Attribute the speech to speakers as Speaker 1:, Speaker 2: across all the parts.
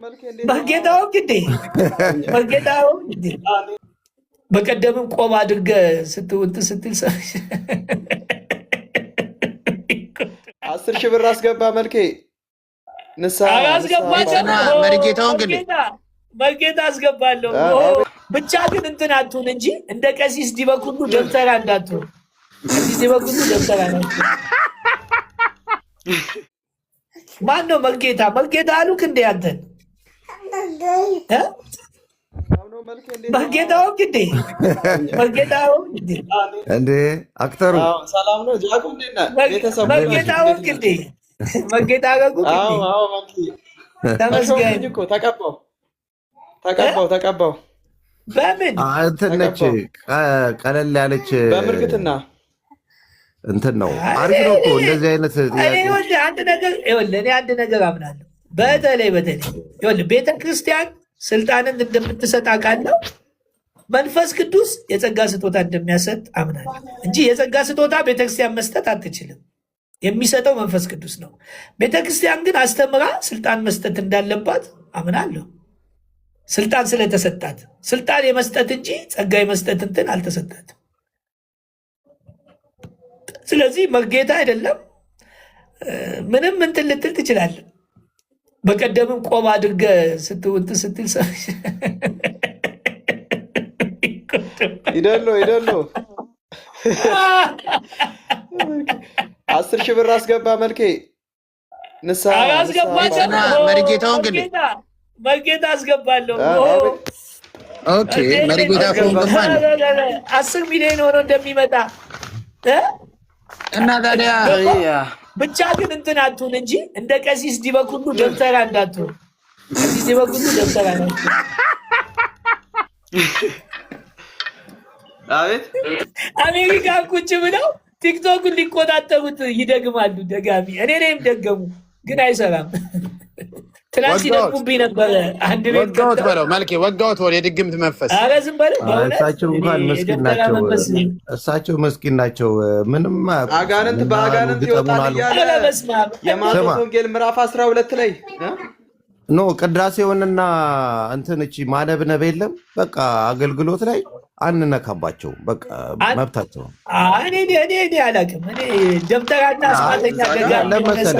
Speaker 1: በጌታው ግዴ በጌታው ግዴ በቀደምም ቆብ አድርገህ ስትውንት ስትል
Speaker 2: 10 ሺህ ብር አስገባ መልኬ
Speaker 1: መርጌታ አስገባለሁ። ብቻ ግን እንትን አትሁን እንጂ እንደ ቀሲስ ዲበኩሉ ደብተራ እንዳትሁን። ቀሲስ ዲበኩሉ ደብተራ ናቸው። ማን ነው መርጌታ? መርጌታ አሉክ እንዴ አንተን? መርጌታው ግዴ መርጌታው ግዴ
Speaker 3: እንዴ አክተሩ
Speaker 2: ሰላም ነው። ጃኩ እንዴት ነህ? ቤተሰብ
Speaker 1: መርጌታው ግዴ መርጌታ ጋር ግዴ ተመስገን
Speaker 2: እኮ ተቀባው
Speaker 1: በምን
Speaker 3: እንትን ነች ቀለል ያለች
Speaker 2: በምርግትና
Speaker 3: እንትን ነው። አሪፍ ነው እኮ እንደዚህ አይነት
Speaker 1: እኔ አንድ ነገር አምናለሁ። በተለይ ቤተክርስቲያን ስልጣንን እንደምትሰጥ አውቃለሁ። መንፈስ ቅዱስ የጸጋ ስጦታ እንደሚያሰጥ አምናለሁ እንጂ የጸጋ ስጦታ ቤተክርስቲያን መስጠት አትችልም። የሚሰጠው መንፈስ ቅዱስ ነው። ቤተክርስቲያን ግን አስተምራ ስልጣን መስጠት እንዳለባት አምናለሁ። ስልጣን ስለተሰጣት ስልጣን የመስጠት እንጂ ጸጋ የመስጠት እንትን አልተሰጣትም። ስለዚህ መርጌታ አይደለም ምንም እንትን ልትል ትችላለህ። በቀደምም ቆብ አድርገህ ስትውንት ስትል
Speaker 2: ይደሎ 10 ሺህ ብር አስገባ መልኬ
Speaker 1: መርጌታ አስገባለሁ። 10 ሚሊዮን ሆኖ እንደሚመጣ
Speaker 4: እና ታዲያ
Speaker 1: ብቻ ግን እንትን አትሁን እንጂ እንደ ቀሲስ ዲበኩሉ ደብተራ እንዳትሁን። ቀሲስ ዲበኩሉ ደብተራ ናቸው።
Speaker 2: አቤት
Speaker 1: አሜሪካ ቁጭ ብለው ቲክቶክን ሊቆጣጠሩት ይደግማሉ። ደጋሚ እኔ ነይም ደገሙ ግን አይሰራም። ትናንት ሲደግሙብኝ ነበረ። አንድ ቤት
Speaker 4: ወጋውት በለው መልኬ ወጋውት ወደ የድግምት መንፈስ።
Speaker 1: ኧረ ዝም በለው።
Speaker 3: እሳቸው እንኳን መስኪን ናቸው። እሳቸው መስኪን ናቸው። ምንም
Speaker 2: አጋንንት በአጋንንት ይወጣል እያለ የማቴዎስ ወንጌል ምዕራፍ 12 ላይ
Speaker 3: ኖ ቅዳሴውንና እንትን እቺ ማነብነብ የለም። በቃ አገልግሎት ላይ አንነካባቸው። በቃ መብታቸው።
Speaker 1: እኔ አላውቅም። እኔ ደብተራና አስማተኛ
Speaker 3: ለመሰለ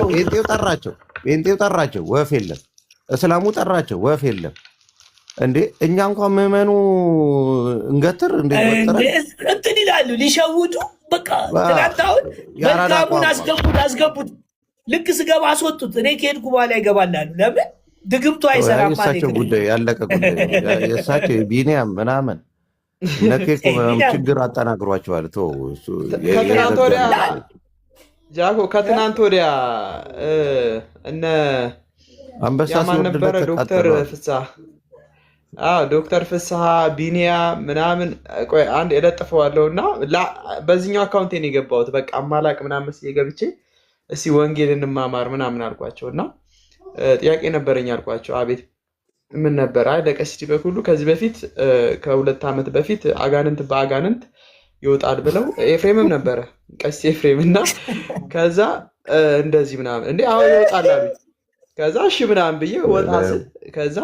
Speaker 3: ጴንጤው ጠራቸው ወፍ የለም። እስላሙ ጠራቸው ወፍ የለም። እንዴ እኛ እንኳን ምዕመኑ እንገትር
Speaker 1: እንትን ይላሉ ሊሸውጡ። በቃ ትናንታውን መልካሙን አስገቡት። ልክ ስገባ አስወጡት። እኔ ከሄድኩ በኋላ ይገባላሉ። ለምን ድግምቱ አይሰራም?
Speaker 3: የእሳቸው ጉዳይ ያለቀ ጉዳይ። የእሳቸው ቢኒያም ምናምን ነኬኮ ችግር አጠናግሯቸዋል።
Speaker 2: ጃኮ ከትናንት ወዲያ እነ ያማን ነበረ ዶክተር ፍስሐ ቢኒያ ምናምን ቆይ አንድ የለጥፈዋለሁ እና በዚህኛው አካውንቴን የገባሁት በቃ አማላቅ ምናምን ገብቼ እስኪ ወንጌል እንማማር ምናምን አልኳቸው እና ጥያቄ ነበረኝ አልኳቸው። አቤት ምን ነበር? አይ ለቀሲስ ዲበኩሉ ከዚህ በፊት ከ2 ዓመት በፊት አጋንንት በአጋንንት ይወጣል ብለው ኤፍሬምም ነበረ ቀሲስ ኤፍሬም እና ከዛ እንደዚህ ምናምን እንዴ አሁን ይወጣል አሉ። ከዛ እሺ ምናምን ብዬ ወጣ ስል ከዛ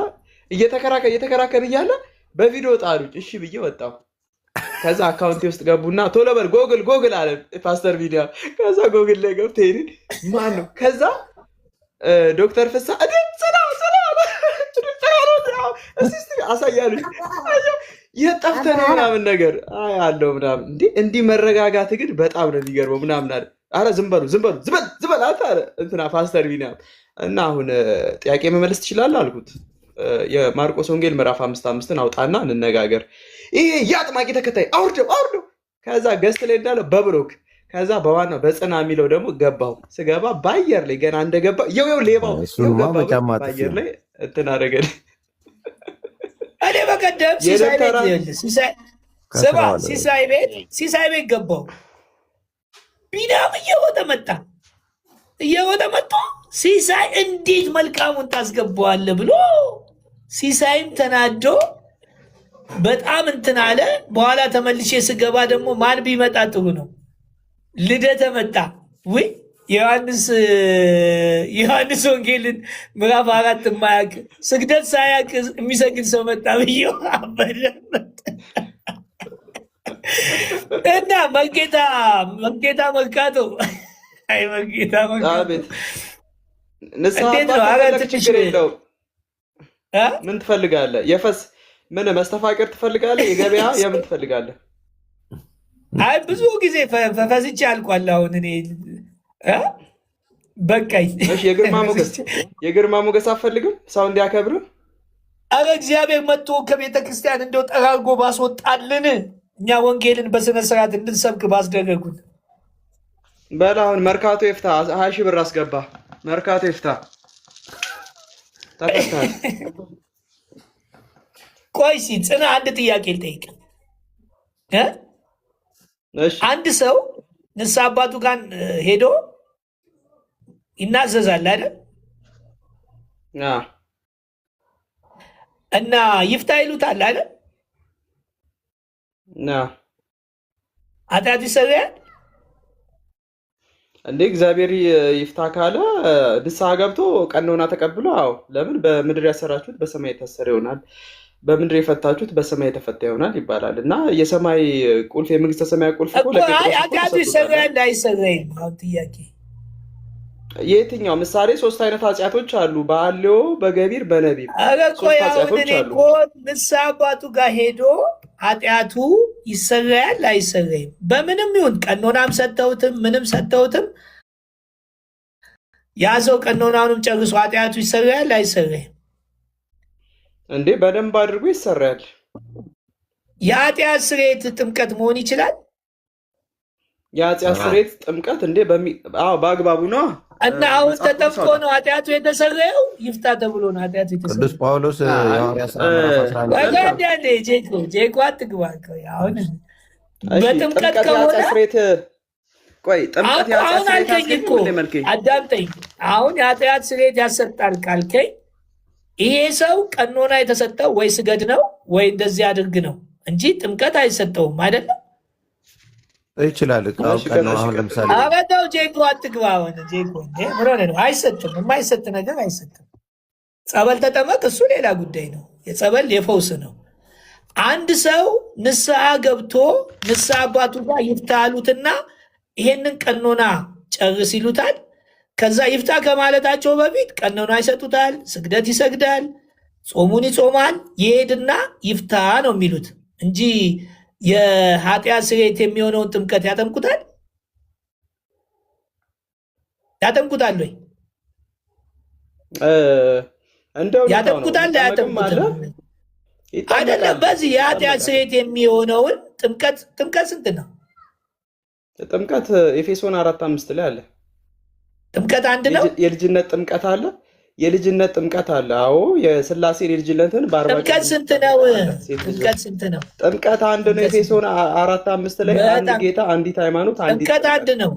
Speaker 2: እየተከራከር እያለ በቪዲዮ ጣሉኝ። እሺ ብዬ ወጣሁ። ከዛ አካውንቴ ውስጥ ገቡና ቶሎ በል ጎግል አለ ፓስተር ቪዲዮ። ከዛ ጎግል ላይ ገብተህ ማን ነው? ከዛ ዶክተር ፍሳ አሳያሉኝ የጠፍተህ ነው ምናምን ነገር አለው ምናምን። እንዲህ መረጋጋት ግን በጣም ነው የሚገርመው ምናምን አለ። አረ ዝም በሉ አለ እንትና ፓስተር ቢኒያም። እና አሁን ጥያቄ መመለስ ትችላለህ አልኩት። የማርቆስ ወንጌል ምዕራፍ 5:5 አውጣና እንነጋገር። ይሄ የአጥማቂ ተከታይ አውርደው። ከዛ ገስት ላይ እንዳለው በብሎክ ከዛ በዋናው በጽና የሚለው ደግሞ ገባው። ስገባ ባየር ላይ ገና እንደገባ ይው ሌባው ባየር ላይ እንትን አደረገኝ።
Speaker 1: እኔ በቀደም ሲሳይ ቤት ገባው። ቢኒያም እየወጠ መጣ። ሲሳይ እንዴት መልካሙን ታስገባዋለህ ብሎ ሲሳይም ተናዶ በጣም እንትን አለ። በኋላ ተመልሼ ስገባ ደግሞ ማን ቢመጣ ጥሩ ነው? ልደተ መጣ። ወይ ዮሐንስ ወንጌልን ምዕራፍ 4 የማያውቅ ስግደት ሳያውቅ የሚሰግድ ሰው መጣ ብዬው አበደበት እና መርጌታ መርካቶ አይ መርጌታ
Speaker 2: ንስሐ ችግር የለውም። ምን ትፈልጋለህ? የፈስ ምን መስተፋቅር ትፈልጋለህ? የገበያ የምን ትፈልጋለህ?
Speaker 1: አይ ብዙ ጊዜ ፈስቼ አልቋል። አሁን እኔ በቃኝ።
Speaker 2: የግርማ ሞገስ አትፈልግም? ሰው እንዲያከብር?
Speaker 1: አረ እግዚአብሔር መጥቶ ከቤተ ክርስቲያን እንደው ጠራርጎ ባስወጣልን፣ እኛ ወንጌልን በስነ ስርዓት እንድንሰብክ ባስደረጉን።
Speaker 2: በል አሁን መርካቶ ይፍታ፣ 20 ሺህ ብር አስገባ። መርካቶ ይፍታ። ተፈታል።
Speaker 1: ቆይ ጽና፣ አንድ ጥያቄ ልጠይቅ። አንድ ሰው ንስሐ አባቱ ጋር ሄዶ ይናዘዛል አይደል? እና ይፍታ ይሉታል አይደል? ኃጢአቱ ይሰረያል
Speaker 2: እንዴ? እግዚአብሔር ይፍታ ካለ ንስሐ ገብቶ ቀኖና ተቀብሎ፣ አዎ ለምን በምድር ያሰራችሁት በሰማይ የታሰረ ይሆናል፣ በምድር የፈታችሁት በሰማይ የተፈታ ይሆናል ይባላል። እና የሰማይ ቁልፍ የመንግስተ ሰማይ ቁልፍ እኮ
Speaker 1: ኃጢአቱ ይሰረያል አይሰረይም? አሁን ጥያቄ
Speaker 2: የትኛው? ምሳሌ 3 አይነት ኃጢአቶች አሉ፣ በሐልዮ፣ በገቢር፣ በነቢብ።
Speaker 1: ቆይ አሁን እኔ እኮ ንስሐ አባቱ ጋር ሄዶ ኃጢአቱ ይሰረያል አይሰረይም? በምንም ይሁን ቀኖናም ሰጥተውትም ምንም ሰጥተውትም ያ ሰው ቀኖናውንም ጨርሶ ኃጢአቱ ይሰረያል አይሰረይም?
Speaker 2: እንዴ በደንብ አድርጎ ይሰራል።
Speaker 1: የኃጢአት ስርየት ጥምቀት መሆን ይችላል።
Speaker 2: የኃጢአት ስርየት ጥምቀት እንዴ በአግባቡ ነው።
Speaker 1: እና አሁን ተጠምቆ ነው ኃጢአቱ የተሰረየው? ይፍታ ተብሎ ነው ኃጢአቱ የተሰረየው?
Speaker 3: ቅዱስ ጳውሎስ
Speaker 1: ጄኮ አትግባ። አሁን በጥምቀት ከሆነ አሁን አልከኝ እኮ አዳምጠኝ። አሁን የኃጢአት ስርየት ያሰጣል ካልከኝ ይሄ ሰው ቀኖና የተሰጠው ወይ ስገድ ነው ወይ እንደዚህ አድርግ ነው እንጂ ጥምቀት አይሰጠውም አይደለም?
Speaker 3: ይችላል። አሁን ለምሳሌ
Speaker 1: አበዳው ጄኮ አትግባ። ሆነ ጄኮ ምን ሆነ ነው? አይሰጥም። የማይሰጥ ነገር አይሰጥም። ጸበል ተጠመቅ፣ እሱ ሌላ ጉዳይ ነው። የጸበል የፈውስ ነው። አንድ ሰው ንስሐ ገብቶ ንስሐ አባቱ ጋር ይፍታ አሉትና ይሄንን ቀኖና ጨርስ ይሉታል። ከዛ ይፍታ ከማለታቸው በፊት ቀኖና ይሰጡታል፣ ስግደት ይሰግዳል፣ ጾሙን ይጾማል፣ ይሄድና ይፍታ ነው የሚሉት እንጂ የኃጢአት ስርየት የሚሆነውን ጥምቀት ያጠምቁታል ወይ? ያጠምቁታል አያጠምቁትም? አይደለም። በዚህ የኃጢአት ስርየት የሚሆነውን ጥምቀት ስንት ነው?
Speaker 2: ጥምቀት ኤፌሶን 4:5 ላይ አለ።
Speaker 1: ጥምቀት አንድ ነው።
Speaker 2: የልጅነት ጥምቀት አለ። የልጅነት ጥምቀት አለ። አዎ የሥላሴ የልጅነትን
Speaker 1: ጥምቀት ስንት ነው? ጥምቀት ስንት ነው?
Speaker 2: ጥምቀት አንድ ነው። ኤፌሶን 4:5 ላይ አንድ ጌታ፣ አንዲት ሃይማኖት፣ አንዲት
Speaker 1: ጥምቀት አንድ ነው።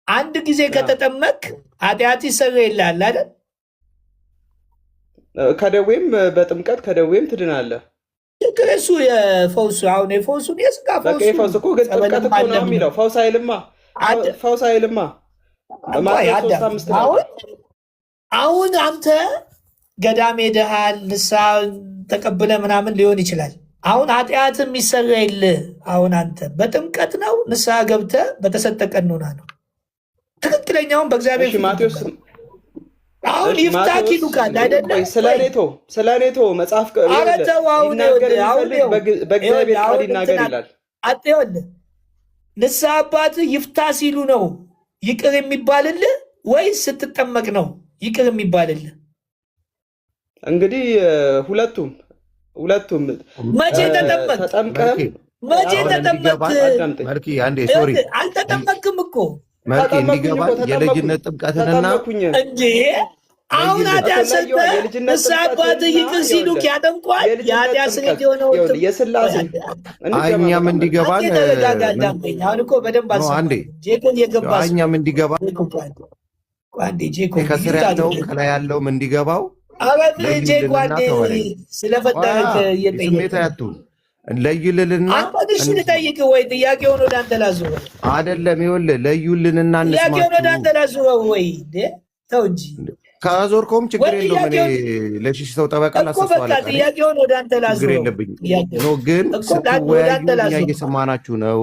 Speaker 1: አንድ ጊዜ ከተጠመቅ ኃጢአት ይሰረይልሃል አይደል?
Speaker 2: ከደዌም በጥምቀት ከደዌም ትድናለህ።
Speaker 1: እሱ የፈውሱ አሁን የፈውሱን የስጋ
Speaker 2: ፈውስ እኮ ግን ጥምቀት እኮ ነው የሚለው። ፈውስ አይልማ።
Speaker 1: አሁን አንተ ገዳም ሄደሃል፣ ንስሐ ተቀብለ ምናምን ሊሆን ይችላል። አሁን ኃጢአትም ይሰረይልህ። አሁን አንተ በጥምቀት ነው ንስሐ ገብተ በተሰጠ ቀኖና ነው። ትክክለኛውን በእግዚአብሔር
Speaker 2: ማቴዎስ
Speaker 1: አሁን ይፍታ ኪሉ ካለ አይደለም።
Speaker 2: ስለ ኔቶ መጽሐፍ በእግዚአብሔር ቃል ይናገር ይላል።
Speaker 1: አጤወልህ ንስሐ አባት ይፍታ ሲሉ ነው ይቅር የሚባልልህ ወይስ ስትጠመቅ ነው ይቅር የሚባልልህ?
Speaker 2: እንግዲህ ሁለቱም
Speaker 1: መቼ ተጠመቅ? መቼ ተጠመቅ? አልተጠመቅም እኮ
Speaker 3: መልክ እንዲገባ የልጅነት ጥምቀትንና
Speaker 1: እንጂ አሁን ኃጢአት ሰርተህ ንስሐ አባትህ ይቅር ሲሉህ ያጠምቋል። የኃጢአት ስርየት የሆነው
Speaker 2: የሥላሴ
Speaker 3: እኛም እንዲገባን
Speaker 1: አሁን እኮ በደንብ
Speaker 3: እኛም እንዲገባ ከስር ያለው ከላይ ያለውም እንዲገባው
Speaker 1: ስለፈጠረ
Speaker 3: ስሜት አያቱ ለዩልንና
Speaker 1: አንተንሽ ልጠይቅ ወይ ጥያቄውን ወደ አንተ ላዙረው
Speaker 3: አይደለም። ይኸውልህ ለዩልንና
Speaker 1: ጥያቄውን ወደ አንተ ላዙረው ወይ ተው እንጂ
Speaker 3: ከዞርከውም ችግር የለውም። እኔ ለሺህ ሰው ጠበቃ ላሰፋለሁ።
Speaker 1: ጥያቄውን ወደ አንተ ላዙረው
Speaker 3: ችግር የለብኝም። ኖ ግን ስትወያዩ እኛ እየሰማናችሁ ነው።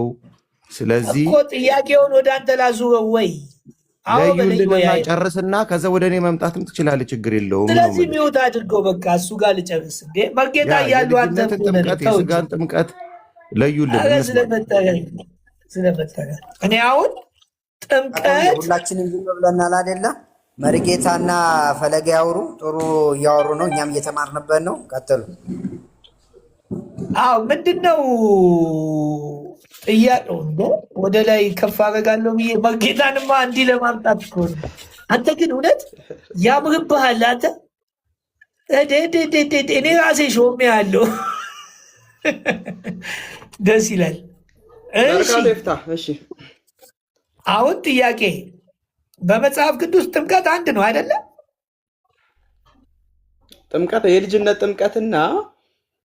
Speaker 3: ስለዚህ
Speaker 1: እኮ ጥያቄውን ወደ አንተ ላዙረው ወይ
Speaker 3: ለዩልንና ጨርስና ከዛ ወደ እኔ መምጣትም ትችላለህ። ችግር የለውም።
Speaker 1: ስለዚህ ሚውት አድርገው በቃ እሱ ጋር ልጨርስ እንዴ መርጌታ እያሉ አንተ
Speaker 3: ጥምቀት የስጋን ጥምቀት ለዩልን
Speaker 1: ስለመጠረ እኔ አሁን ጥምቀት
Speaker 5: ሁላችንም ዝም ብለናል አይደለ? መርጌታና ፈለገ ያወሩ ጥሩ እያወሩ ነው። እኛም እየተማርንበት ነው። ቀጥሉ።
Speaker 1: አዎ ምንድነው ጥያቄው? እንደ ወደ ላይ ከፍ አደርጋለሁ ብዬ መርጌታንማ እንዲህ ለማምጣት እኮ ነው። አንተ ግን እውነት ያምርብሃል። አንተ እኔ ራሴ ሾሜ ያለው ደስ ይላል። እሺ አሁን ጥያቄ በመጽሐፍ ቅዱስ ጥምቀት አንድ ነው አይደለም?
Speaker 2: ጥምቀት የልጅነት ጥምቀትና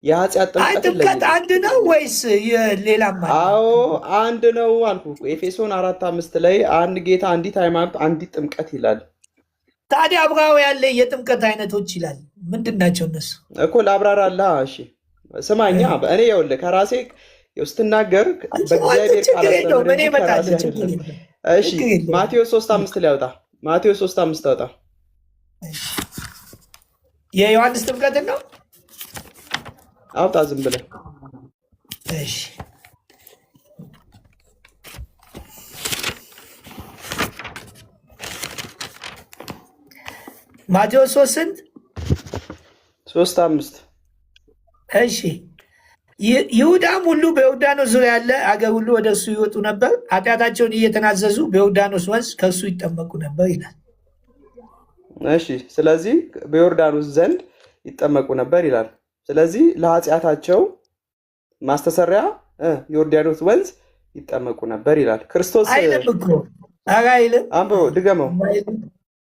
Speaker 2: የኃጢአት
Speaker 1: ጥምቀት አንድ ነው ወይስ ሌላም?
Speaker 2: አዎ አንድ ነው አልኩ። ኤፌሶን 4:5 ላይ አንድ ጌታ፣ አንዲት ሃይማኖት፣ አንዲት ጥምቀት ይላል።
Speaker 1: ታዲያ አብራው ያለ የጥምቀት አይነቶች ይላል። ምንድን ናቸው እነሱ?
Speaker 2: እኮ ላብራራለህ። እሺ ስማኛ፣ እኔ ይኸውልህ ከራሴ ስትናገር በእግዚአብሔር ቃል እሺ ማቴዎስ 3:5 ላይ አውጣ። ማቴዎስ 3:5 አውጣ።
Speaker 1: የዮሐንስ ጥምቀትን ነው
Speaker 2: አውጣ ዝም ብለህ።
Speaker 1: እሺ ማቴዎስ 3:5 እሺ ይሁዳም ሁሉ በዮርዳኖስ ዙሪያ ያለ አገር ሁሉ ወደ እሱ ይወጡ ነበር፣ ኃጢአታቸውን እየተናዘዙ በዮርዳኖስ ወንዝ ከእሱ ይጠመቁ ነበር ይላል።
Speaker 2: እሺ ስለዚህ በዮርዳኖስ ዘንድ ይጠመቁ ነበር ይላል። ስለዚህ ለኃጢአታቸው ማስተሰሪያ ዮርዳኖስ ወንዝ ይጠመቁ ነበር ይላል። ክርስቶስ
Speaker 1: አይልም እኮ አይልም።
Speaker 2: አንብበው ድገመው።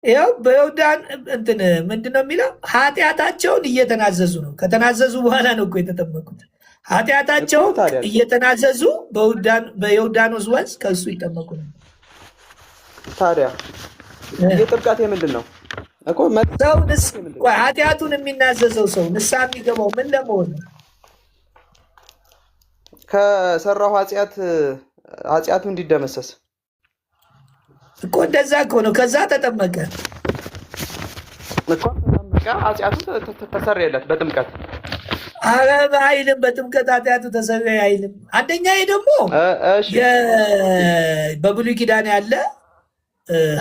Speaker 1: ያው በዮርዳን እንትን ምንድነው የሚለው? ኃጢአታቸውን እየተናዘዙ ነው። ከተናዘዙ በኋላ ነው እኮ የተጠመቁት። ኃጢአታቸው እየተናዘዙ በዮርዳኖስ ወንዝ ከእሱ ይጠመቁ ነው።
Speaker 2: ታዲያ የጥምቀት ምንድን ነው እኮ?
Speaker 1: ሰው ኃጢአቱን የሚናዘዘው ሰው ንስሐ የሚገባው ምን ለመሆን ነው?
Speaker 2: ከሰራው ኃጢአቱ እንዲደመሰስ
Speaker 1: እኮ። እንደዛ እኮ ነው። ከዛ ተጠመቀ
Speaker 2: እኮ ተጠመቀ፣ ኃጢአቱ ተሰረየለት በጥምቀት።
Speaker 1: ኧረ አይልም፣ በጥምቀት ኃጢአቱ ተሰረየ አይልም። አንደኛ ደግሞ በብሉይ ኪዳን ያለ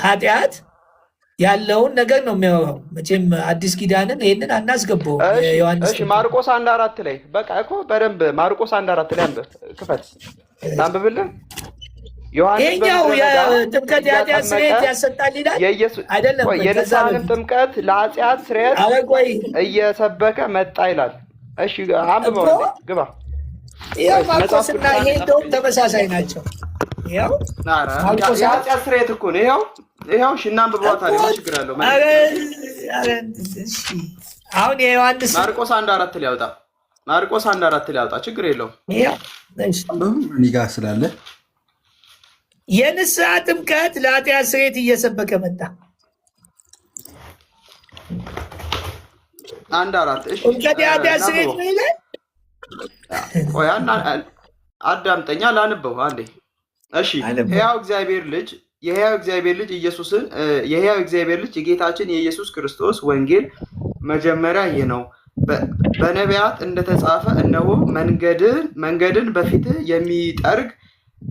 Speaker 1: ኃጢአት ያለውን ነገር ነው የሚያወራው። መቼም አዲስ ኪዳንን ይህንን አናስገባው። ዮሐንስ
Speaker 2: ማርቆስ 1:4 ላይ በቃ እኮ በደንብ ማርቆስ 1:4 ላይ ክፈት አንብብልን።
Speaker 1: ይሄኛው የጥምቀት የኃጢአት ስርየት ያሰጣል ይላል አይደለም?
Speaker 2: የንስሐንም ጥምቀት ለኃጢአት ስርየት እየሰበከ መጣ ይላል። እሺ አንብበው ግባ።
Speaker 1: ይኸው ማርቆስና ይሄ እንደውም ተመሳሳይ ናቸው። ይኸው
Speaker 2: የኃጢአት ስርየት እኮ ነው። ይኸው እሺ እናንብበው ታዲያ ምን ችግር አለው?
Speaker 1: አሁን የዮሐንስ
Speaker 2: ማርቆስ 1:4 ላይ ያውጣ። ማርቆስ 1:4 ላይ ያውጣ። ችግር የለውም።
Speaker 6: እኔ ጋር ስላለ
Speaker 1: የንስሐ ጥምቀት ለኃጢአት ስርየት እየሰበከ መጣ።
Speaker 2: 1:4 እሺ
Speaker 1: ጥምቀት የኃጢአት ስርየት ነው ይላል።
Speaker 2: ቆይ አዳምጠኛ ላንበው አንዴ። እሺ የሕያው እግዚአብሔር ልጅ ኢየሱስን የሕያው እግዚአብሔር ልጅ የጌታችን የኢየሱስ ክርስቶስ ወንጌል መጀመሪያ ይህ ነው። በነቢያት እንደተጻፈ እነሆ መንገድን በፊትህ የሚጠርግ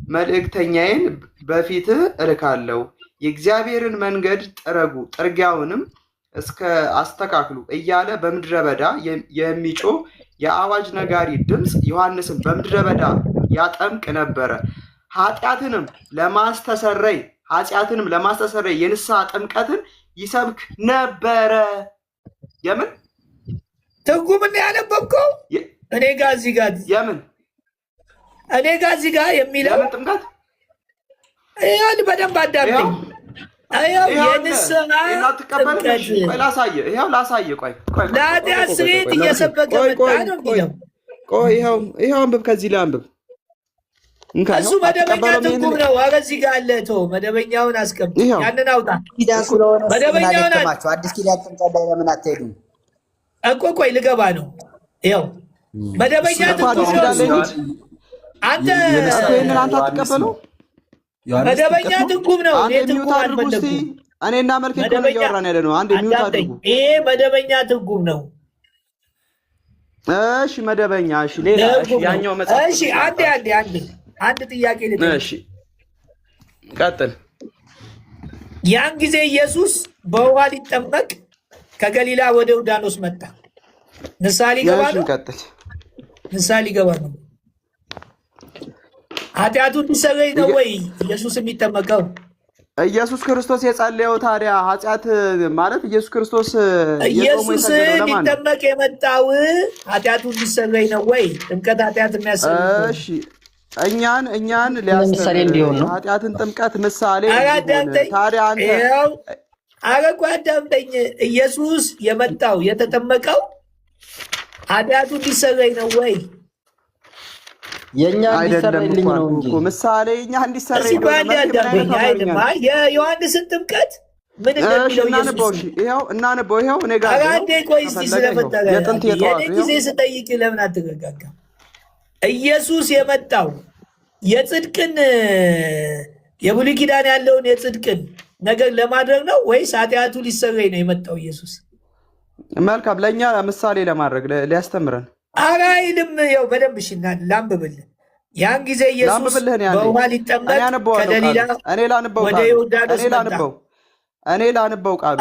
Speaker 2: መልእክተኛዬን በፊትህ እልካለሁ፣ የእግዚአብሔርን መንገድ ጥረጉ፣ ጥርጊያውንም እስከ አስተካክሉ እያለ በምድረ በዳ የሚጮህ የአዋጅ ነጋሪ ድምፅ ዮሐንስን በምድረ በዳ ያጠምቅ ነበረ። ኃጢአትንም ለማስተሰረይ የንስሐ ጥምቀትን ይሰብክ ነበረ። የምን
Speaker 1: ትርጉምን ያነበብከው? እኔ ጋር እዚህ ጋር የሚለው
Speaker 2: የምን ጥምቀት?
Speaker 1: ይኸውልህ በደንብ አዳምጠኝ። የንስሐ ጥምቀት
Speaker 2: ላሳየህ። ቆይ
Speaker 1: ለኃጢአት ስርየት እየሰበከ መጣ ነው የሚለው።
Speaker 2: ቆይ ይኸው አንብብ፣ ከዚህ ላይ አንብብ።
Speaker 1: እሱ መደበኛ ትርጉም ነው። ኧረ እዚህ ጋር አለ። ተው መደበኛውን አስቀምጥ፣ ያንን አውጣ።
Speaker 5: ኪዳን ስለሆነ
Speaker 1: መደበኛውን
Speaker 5: አዲስ ኪዳን ጥምቀት ላይ ለምን አትሄዱም?
Speaker 1: ቆይ ልገባ ነው። ይኸው መደበኛ ትርጉም ነው። አንተ
Speaker 2: ይሄንን አንተ አትቀበለው።
Speaker 1: መደበኛ ትርጉም ነው። እኔ ትርጉም አልፈለኩም።
Speaker 2: እኔና መልክ እኮ ነው እያወራን ያለ ነው። አንድ ሚውት አድርጉ።
Speaker 1: ይሄ መደበኛ ትርጉም ነው።
Speaker 2: እሺ መደበኛ። እሺ ሌላ ያኛው መጽሐፍ።
Speaker 1: እሺ አንድ ጥያቄ ልጠይቅ።
Speaker 2: እሺ ቀጥል።
Speaker 1: ያን ጊዜ ኢየሱስ በውሃ ሊጠመቅ ከገሊላ ወደ ዮርዳኖስ መጣ። ንስሐ ሊገባ ነው።
Speaker 2: ቀጥል።
Speaker 1: ንስሐ ሊገባ ነው። ኃጢአቱ እንዲሰረይ ነው ወይ ኢየሱስ የሚጠመቀው?
Speaker 2: ኢየሱስ ክርስቶስ የጸለየው ታዲያ ኃጢአት ማለት ኢየሱስ ክርስቶስ
Speaker 1: ኢየሱስ ሊጠመቅ የመጣው ኃጢአቱ እንዲሰረይ ነው ወይ? ጥምቀት ኃጢአት የሚያሰረይ?
Speaker 2: እሺ እኛን ሊያስተምር ኃጢአትን ጥምቀት ምሳሌ ታዲያ አንተ
Speaker 1: አዳምጠኝ። ኢየሱስ የመጣው የተጠመቀው ኃጢአቱ እንዲሰረይ ነው ወይ?
Speaker 7: የኛ እንዲሰረይልኝ ነው እንጂ
Speaker 2: ምሳሌ እኛ እንዲሰረይ ነው።
Speaker 1: የዮሐንስን ጥምቀት ምን እንደሚለው
Speaker 2: እናንበው። ይኸው እኔ ጋር
Speaker 1: አንዴ ቆይ እስኪ ስለፈጠረ የኔ ጊዜ ስጠይቅ ለምን አትረጋጋም? ኢየሱስ የመጣው የጽድቅን የብሉይ ኪዳን ያለውን የጽድቅን ነገር ለማድረግ ነው ወይስ ኃጢአቱ ሊሰረይ ነው የመጣው ኢየሱስ?
Speaker 2: መልካም፣ ለእኛ ምሳሌ ለማድረግ ሊያስተምረን
Speaker 1: አራይልም። ያው በደንብ ሽና ላንብብልህ። ያን ጊዜ ኢየሱስ በውሃ ሊጠመቅ ከገሊላ ወደ ዮርዳኖስ መጣ።
Speaker 2: እኔ ላንበው ቃሉ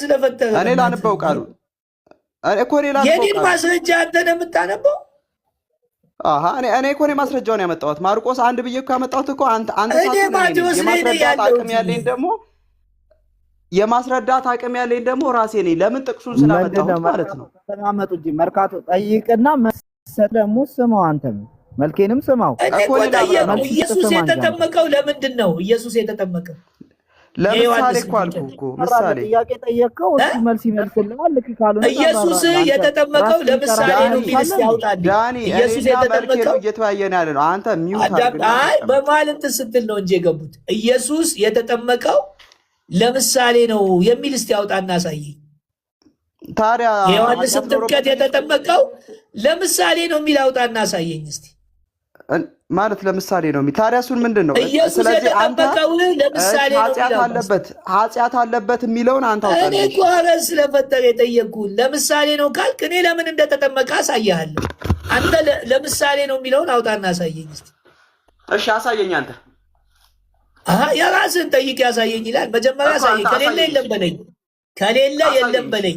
Speaker 1: ስለፈጠረ
Speaker 2: እኔ ላንበው ቃሉ
Speaker 1: የኔን ማስረጃ አንተ ነው የምታነበው?
Speaker 2: እኔ እኮ ማስረጃውን ያመጣሁት ማርቆስ አንድ ብዬ እኮ ያመጣሁት እኮ አንተ
Speaker 1: ማቴዎስ ላይ
Speaker 2: የማስረዳት አቅም ያለኝ ደግሞ ራሴ ነኝ። ለምን ጥቅሱን ስላመጣሁት ማለት ነው።
Speaker 7: ተማመጡ እንጂ መርካቶ ጠይቅና መሰለ ደግሞ ስማው። አንተም መልኬንም ስማው።
Speaker 1: ኢየሱስ የተጠመቀው ለምንድን ነው? ኢየሱስ የተጠመቀው
Speaker 2: ለምሳሌ እኮ አልኩህ እኮ ምሳሌ
Speaker 7: ጥያቄ ጠየቅከው፣ እሱ መልስ ይመልስልሃል። ልክ ካልሆነ
Speaker 1: ኢየሱስ የተጠመቀው ለምሳሌ ነው የሚልስ ያውጣል።
Speaker 2: ዳኒ ኢየሱስ የተጠመቀው እየተወያየን ያለ ነው። አንተ ሚውት
Speaker 1: አይ በማለት ስትል ነው እንጂ የገቡት ኢየሱስ የተጠመቀው ለምሳሌ ነው የሚል እስቲ ያውጣና አሳየኝ።
Speaker 2: ታዲያ
Speaker 1: የዮሐንስም ጥምቀት የተጠመቀው ለምሳሌ ነው የሚል አውጣና አሳየኝ እስቲ።
Speaker 2: ማለት ለምሳሌ ነው የሚል ታዲያ እሱን ምንድን ነው?
Speaker 1: ስለዚህ የተጠመቀው ለምሳሌ ነው
Speaker 2: ኃጢአት አለበት የሚለውን አንተ አውጣ።
Speaker 1: እኔ እኮ ኧረ ስለፈጠረ የጠየቅኩህ ለምሳሌ ነው ካልክ እኔ ለምን እንደተጠመቀ አሳያለሁ። አንተ ለምሳሌ ነው የሚለውን አውጣና አሳየኝ እስቲ።
Speaker 2: እሺ አሳየኝ አንተ።
Speaker 1: የራስህን ጠይቅ ያሳየኝ ይላል። መጀመሪያ አሳየኝ። ከሌለ የለም በለኝ። የለም በለኝ።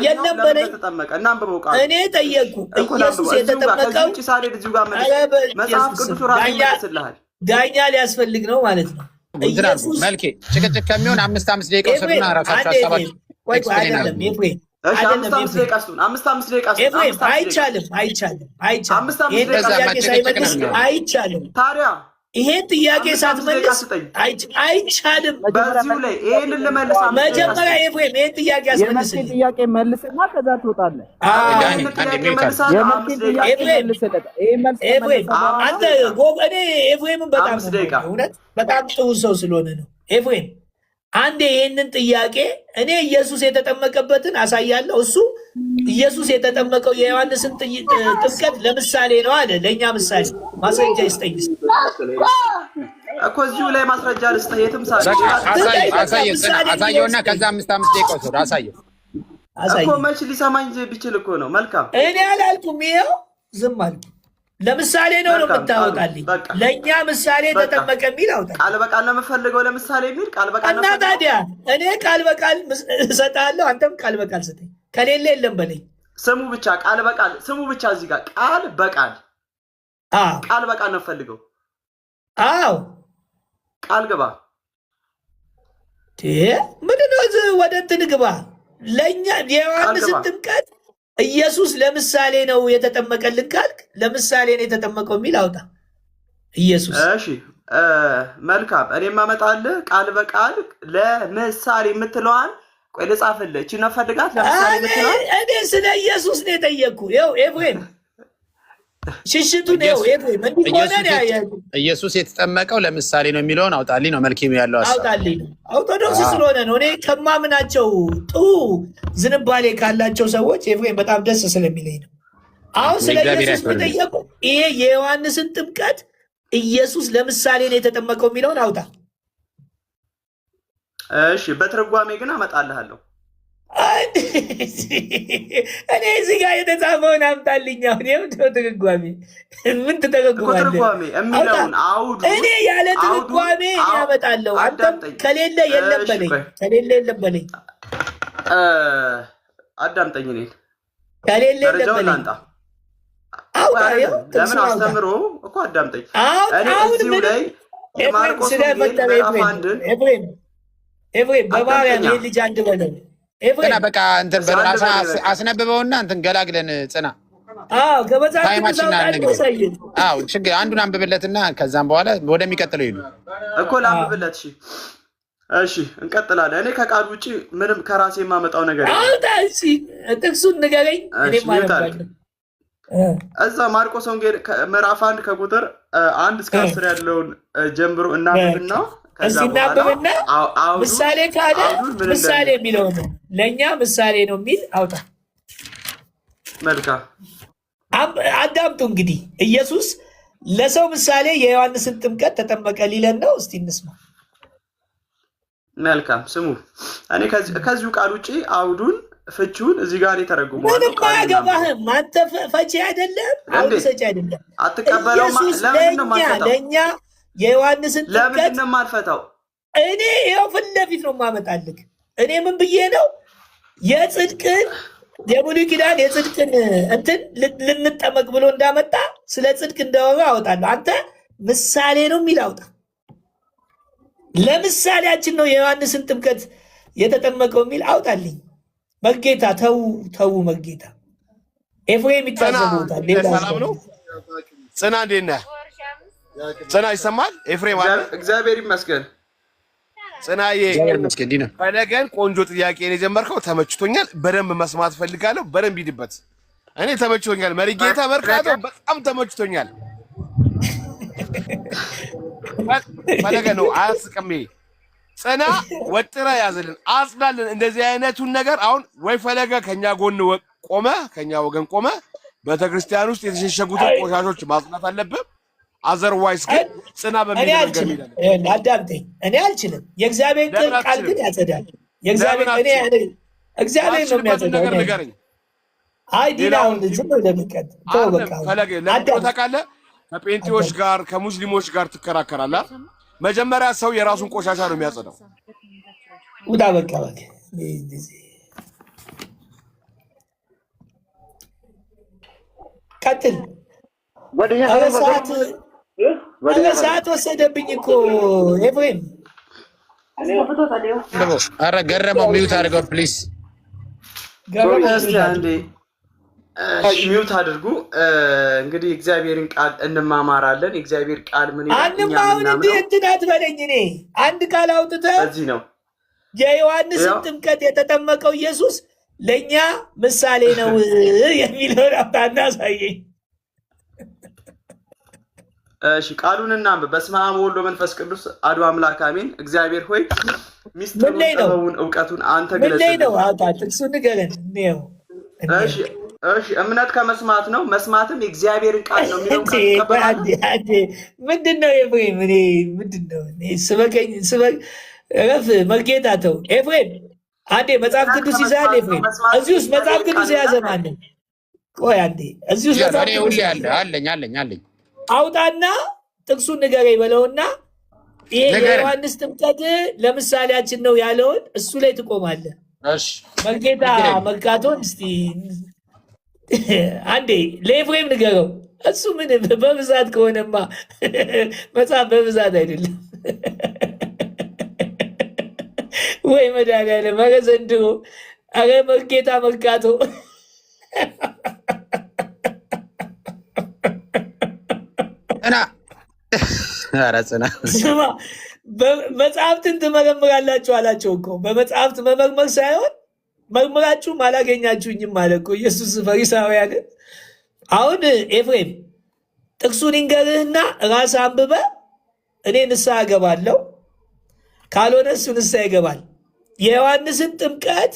Speaker 1: የለም በለኝ። እኔ ጠየቅኩ። ኢየሱስ የተጠመቀው ዳኛ ሊያስፈልግ ነው ማለት ነው። ኢየሱስ
Speaker 4: መልኬ ጭቅጭቅ ከሚሆን 5 ደቂቃ ወሰዱና ራሳቸው ሀሳባቸው
Speaker 1: አይደለም። ኤፍሬም አይቻልም። ይሄን ጥያቄ ሳትመልስ አይቻልም። መጀመሪያ ኤፍሬም ይሄን ጥያቄ አስመልስልኝ።
Speaker 7: ጥያቄ መልስና ከዛ ትወጣለህ።
Speaker 1: አንተ እኔ ኤፍሬምን በጣም እውነት በጣም ጥሩ ሰው ስለሆነ ነው። ኤፍሬም አንዴ ይህንን ጥያቄ እኔ ኢየሱስ የተጠመቀበትን አሳያለሁ። እሱ ኢየሱስ የተጠመቀው የዮሐንስን ጥምቀት ለምሳሌ ነው አለ። ለእኛ ምሳሌ ማስረጃ ይስጠኝ
Speaker 2: እኮ እዚሁ ላይ ማስረጃ ልስጠህ። የትም
Speaker 4: አሳየውና ከዛ 5 ደቂቃ ወሰዱ። አሳየው
Speaker 2: እኮ መች ሊሰማኝ ቢችል እኮ ነው። መልካም
Speaker 1: እኔ አላልኩም። ይኸው ዝም አልኩ። ለምሳሌ ነው የምታወጣልኝ። ለእኛ ምሳሌ ተጠመቀ የሚል አውጣ።
Speaker 2: ቃል በቃል ነው የምፈልገው። ለምሳሌ የሚል ቃል በቃል
Speaker 1: እና ታዲያ እኔ ቃል በቃል እሰጥሃለሁ፣ አንተም ቃል በቃል ስጠኝ። ከሌለ የለም በለኝ።
Speaker 2: ስሙ ብቻ ቃል በቃል ስሙ ብቻ። እዚህ ጋር ቃል በቃል ነው የምፈልገው።
Speaker 1: አዎ
Speaker 2: ቃል ግባ።
Speaker 1: ምንድን ነው ወደ እንትን ግባ። ለእኛ የዮሐንስን ጥምቀት ኢየሱስ ለምሳሌ ነው የተጠመቀልን ካልክ ለምሳሌ ነው የተጠመቀው የሚል አውጣ። ኢየሱስ
Speaker 2: እሺ መልካም። እኔ ማመጣልህ ቃል በቃል ለምሳሌ የምትለዋን ቆይ ልጻፍልህ። እቺ ነው ፈልጋት ለምሳሌ ምትለው
Speaker 1: እኔ ስለ ኢየሱስ ነው የጠየቅኩ። ይኸው ኤፍሬም ሽሽቱ ነው ኤፍሬም እንዲሆነ ነው
Speaker 4: ኢየሱስ የተጠመቀው ለምሳሌ ነው የሚለውን አውጣልኝ ነው መልኬም ያለው ሐሳብ
Speaker 1: አውጣልኝ። ኦርቶዶክስ ስለሆነ ነው እኔ ከማምናቸው ጥሩ ዝንባሌ ካላቸው ሰዎች ኤፍሬም በጣም ደስ ስለሚለኝ ነው። አሁን ስለ ኢየሱስ የጠየቁ ይሄ የዮሐንስን ጥምቀት ኢየሱስ ለምሳሌ ነው የተጠመቀው የሚለውን አውጣ።
Speaker 2: እሺ በትርጓሜ ግን አመጣልሃለሁ።
Speaker 1: እኔ እዚህ ጋር የተጻፈውን አምጣልኝ። አሁን የምትለው ትርጓሜ ምን ትተረጉማለህ?
Speaker 2: ትርጓሜ የሚለውን አውዱ
Speaker 1: እኔ ያለ ትርጓሜ ያመጣለሁ። አንተም ከሌለ የለም በለኝ፣ ከሌለ የለም በለኝ።
Speaker 2: አዳምጠኝ። እኔን
Speaker 1: ከሌለ የለም በለኝ።
Speaker 2: ለምን አስተምሮ እኮ አዳምጠኝ። እኔ እዚሁ ላይ የማርቆስ ወንጌል ምዕራፍ አንድን
Speaker 1: ኤፍሬም በማርያም ይሄን ልጅ አንድ በለው
Speaker 4: ጽና በቃ እንትን በራሳ አስነብበውና እንትን ገላግለን ጽና።
Speaker 1: አዎ ከመጽሐፍ
Speaker 4: ችግር አንዱን አንብብለትና ከዛም በኋላ ወደሚቀጥለው ይሉ
Speaker 2: እኮ ላንብብለት። እሺ እንቀጥላለን። እኔ ከቃል ውጪ ምንም ከራሴ የማመጣው ነገር
Speaker 1: ጥቅሱን ንገረኝ።
Speaker 2: እዛ ማርቆስ ወንጌል ምዕራፍ 1 ከቁጥር 1 እስከ 10 ያለውን ጀምሮ እናንብብና
Speaker 1: እናንብብና ምሳሌ ካለ ምሳሌ የሚለው ነው ለእኛ ምሳሌ ነው የሚል አውጣ።
Speaker 2: መልካም
Speaker 1: አዳምጡ። እንግዲህ ኢየሱስ ለሰው ምሳሌ የዮሐንስን ጥምቀት ተጠመቀ ሊለን ነው። እስቲ እንስማ።
Speaker 2: መልካም ስሙ። እኔ ከዚሁ ቃል ውጪ አውዱን ፍቺውን እዚህ ጋር የተረጉመው
Speaker 1: ምንም አያገባህም። አንተ ፈቺ አይደለም፣ አውድ ሰጪ አይደለም።
Speaker 2: አትቀበለውም።
Speaker 1: ለእኛ የዮሐንስን ጥምቀት
Speaker 2: ለምንድን ነው የማልፈታው?
Speaker 1: እኔ ይኸው ፊት ለፊት ነው የማመጣልህ። እኔ ምን ብዬ ነው የጽድቅን የብሉይ ኪዳን የጽድቅን እንትን ልንጠመቅ ብሎ እንዳመጣ ስለ ጽድቅ እንደሆነ አወጣለሁ። አንተ ምሳሌ ነው የሚል አውጣ። ለምሳሌያችን ነው የዮሐንስን ጥምቀት የተጠመቀው የሚል አውጣልኝ። መርጌታ ተው መርጌታ ኤፍሬም ይታዘቡታል።
Speaker 8: ሰላም ነው። ጽና እንዴት ነህ? ጽና ይሰማል? ኤፍሬም አለ።
Speaker 2: እግዚአብሔር ይመስገን።
Speaker 8: ጽናዬ ፈለገን ቆንጆ ጥያቄን የጀመርከው ተመችቶኛል። በደንብ መስማት ፈልጋለሁ። በደንብ ሂድበት። እኔ ተመችቶኛል። መርጌታ መርካቶ በጣም ተመችቶኛል። ፈለገ ነው አያስቅም። ጽና ወጥራ ያዘልን አጽናልን። እንደዚህ አይነቱን ነገር አሁን ወይ ፈለገ ከኛ ጎን ቆመ፣ ከኛ ወገን ቆመ። ቤተክርስቲያን ውስጥ የተሸሸጉትን ቆሻሾች ማጽናት አለብህ። አዘርዋይስ ግን ጽና በሚል ነገር ይላል።
Speaker 1: አዳምጠኝ። እኔ አልችልም። የእግዚአብሔር ቃል ግን ያጸዳል። የእግዚአብሔር ነው የሚያጸዳው።
Speaker 8: ንገረኝ።
Speaker 1: አይ ዲናውን ዝም ለሚቀጥ
Speaker 8: ፈለገ ለምን ታውቃለህ? ከጴንጤዎች ጋር ከሙስሊሞች ጋር ትከራከራለህ። መጀመሪያ ሰው የራሱን ቆሻሻ ነው የሚያጸዳው።
Speaker 1: ውጣ በቃ በቃ ቀጥል። ሰዓት ወሰደብኝ እኮ ኤፍሬም።
Speaker 4: ኧረ ገረመው ሚዩት አድርገው ፕሊዝ።
Speaker 2: ሚዩት አድርጉ። እንግዲህ እግዚአብሔርን ቃል እንማማራለን። የእግዚአብሔር ቃል ምን ይላል?
Speaker 1: አሁን እንትን አትበለኝ። እኔ አንድ ቃል አውጥተህ
Speaker 2: እዚህ ነው
Speaker 1: የዮሐንስን ጥምቀት የተጠመቀው ኢየሱስ ለእኛ ምሳሌ ነው የሚለውን አውጣና አሳየኝ።
Speaker 2: እሺ ቃሉን እናንብብ። በስመ አብ ወወልድ ወመንፈስ ቅዱስ አሐዱ አምላክ አሜን። እግዚአብሔር ሆይ ሚስጥሩን ጥበቡን እውቀቱን አንተ ገለጽልን።
Speaker 1: ነው አውጣ ጥቅሱን ንገረን።
Speaker 2: እሺ እምነት ከመስማት ነው፣ መስማትም የእግዚአብሔርን ቃል ነው የሚለው
Speaker 1: ምንድን ነው ኤፍሬም? እኔ ምንድን ነው ስበከኝ ረፍ መርጌታ ተው ኤፍሬም። አንዴ መጽሐፍ ቅዱስ ይዛል ኤፍሬም። እዚህ ውስጥ መጽሐፍ ቅዱስ የያዘ ማንም? ቆይ አንዴ እዚህ ውስጥ መጽሐፍ ቅዱስ
Speaker 4: አለኝ
Speaker 1: አውጣና ጥቅሱን ንገረኝ በለውና ይሄ የዮሐንስ ጥምቀት ለምሳሌያችን ነው ያለውን እሱ ላይ ትቆማለህ። መርጌታ መርካቶን እስቲ አንዴ ለኤፍሬም ንገረው። እሱ ምን በብዛት ከሆነማ መጽሐፍ በብዛት አይደለም ወይ መድኃኒዓለም። ኧረ ዘንድሮ ኧረ መርጌታ መርካቶ መጽሐፍትን ትመረምራላችሁ አላቸው እኮ። በመጽሐፍት መመርመር ሳይሆን መርምራችሁም አላገኛችሁኝም አለ እኮ ኢየሱስ ፈሪሳውያንን። አሁን ኤፍሬም ጥቅሱን ይንገርህና ራስ አንብበ እኔ ንስሐ እገባለሁ፣ ካልሆነ እሱ ንስሐ ይገባል። የዮሐንስን ጥምቀት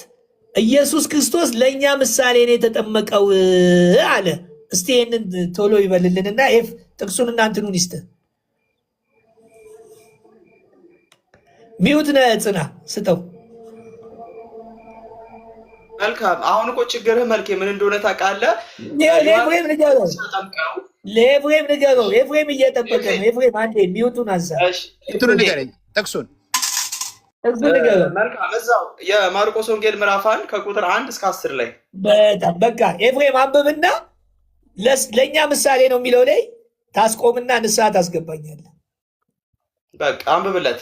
Speaker 1: ኢየሱስ ክርስቶስ ለእኛ ምሳሌ ነው የተጠመቀው አለ። እስቲ ይህንን ቶሎ ይበልልንና ኤፍ ጥቅሱን እናንትኑን ይስጥ። ሚዩት ነህ ጽና ስጠው።
Speaker 2: መልካም። አሁን እኮ ችግርህ መልኬ ምን እንደሆነ ታውቃለህ?
Speaker 1: ለኤፍሬም ንገረው፣ ለኤፍሬም ንገረው። ኤፍሬም እየጠበቀ ነው። ኤፍሬም አንዴ ሚዩቱን አንሳ።
Speaker 4: ጥቅሱን ንገረኝ። ጥቅሱን
Speaker 1: ንገረው።
Speaker 2: መልካም። እዛው የማርቆስ ወንጌል ምዕራፍ 1 ከቁጥር 1 እስከ 10 ላይ
Speaker 1: በጣም በቃ ኤፍሬም አንብብና ለእኛ ምሳሌ ነው የሚለው ላይ ታስቆምና ንስሐ ታስገባኛለህ።
Speaker 2: በቃ አንብብለት።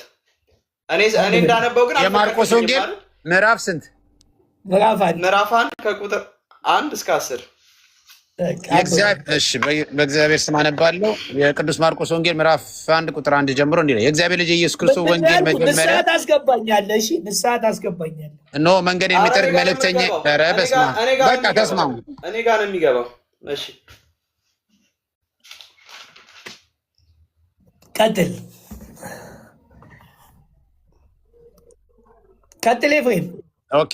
Speaker 2: እኔ እንዳነበው ግን
Speaker 4: የማርቆስ ወንጌል ምዕራፍ ስንት?
Speaker 2: ምዕራፍ 1 ከቁጥር 1 እስከ 10።
Speaker 4: በእግዚአብሔር ስም አነባለሁ። የቅዱስ ማርቆስ ወንጌል ምዕራፍ 1 ቁጥር 1 ጀምሮ እንዲህ ነው። የእግዚአብሔር ልጅ ኢየሱስ ክርስቶስ ወንጌል መጀመሪያ
Speaker 1: ንስሐ ታስገባኛለህ። እሺ ንስሐ ታስገባኛለህ።
Speaker 4: እነሆ መንገድ የሚጠርግ መልእክተኛ። ኧረ በስመ አብ። በቃ ተስማሙ።
Speaker 2: እኔ ጋር ነው የሚገባው። እሺ
Speaker 1: ቀጥል ኤፍሬም።
Speaker 4: ኦኬ።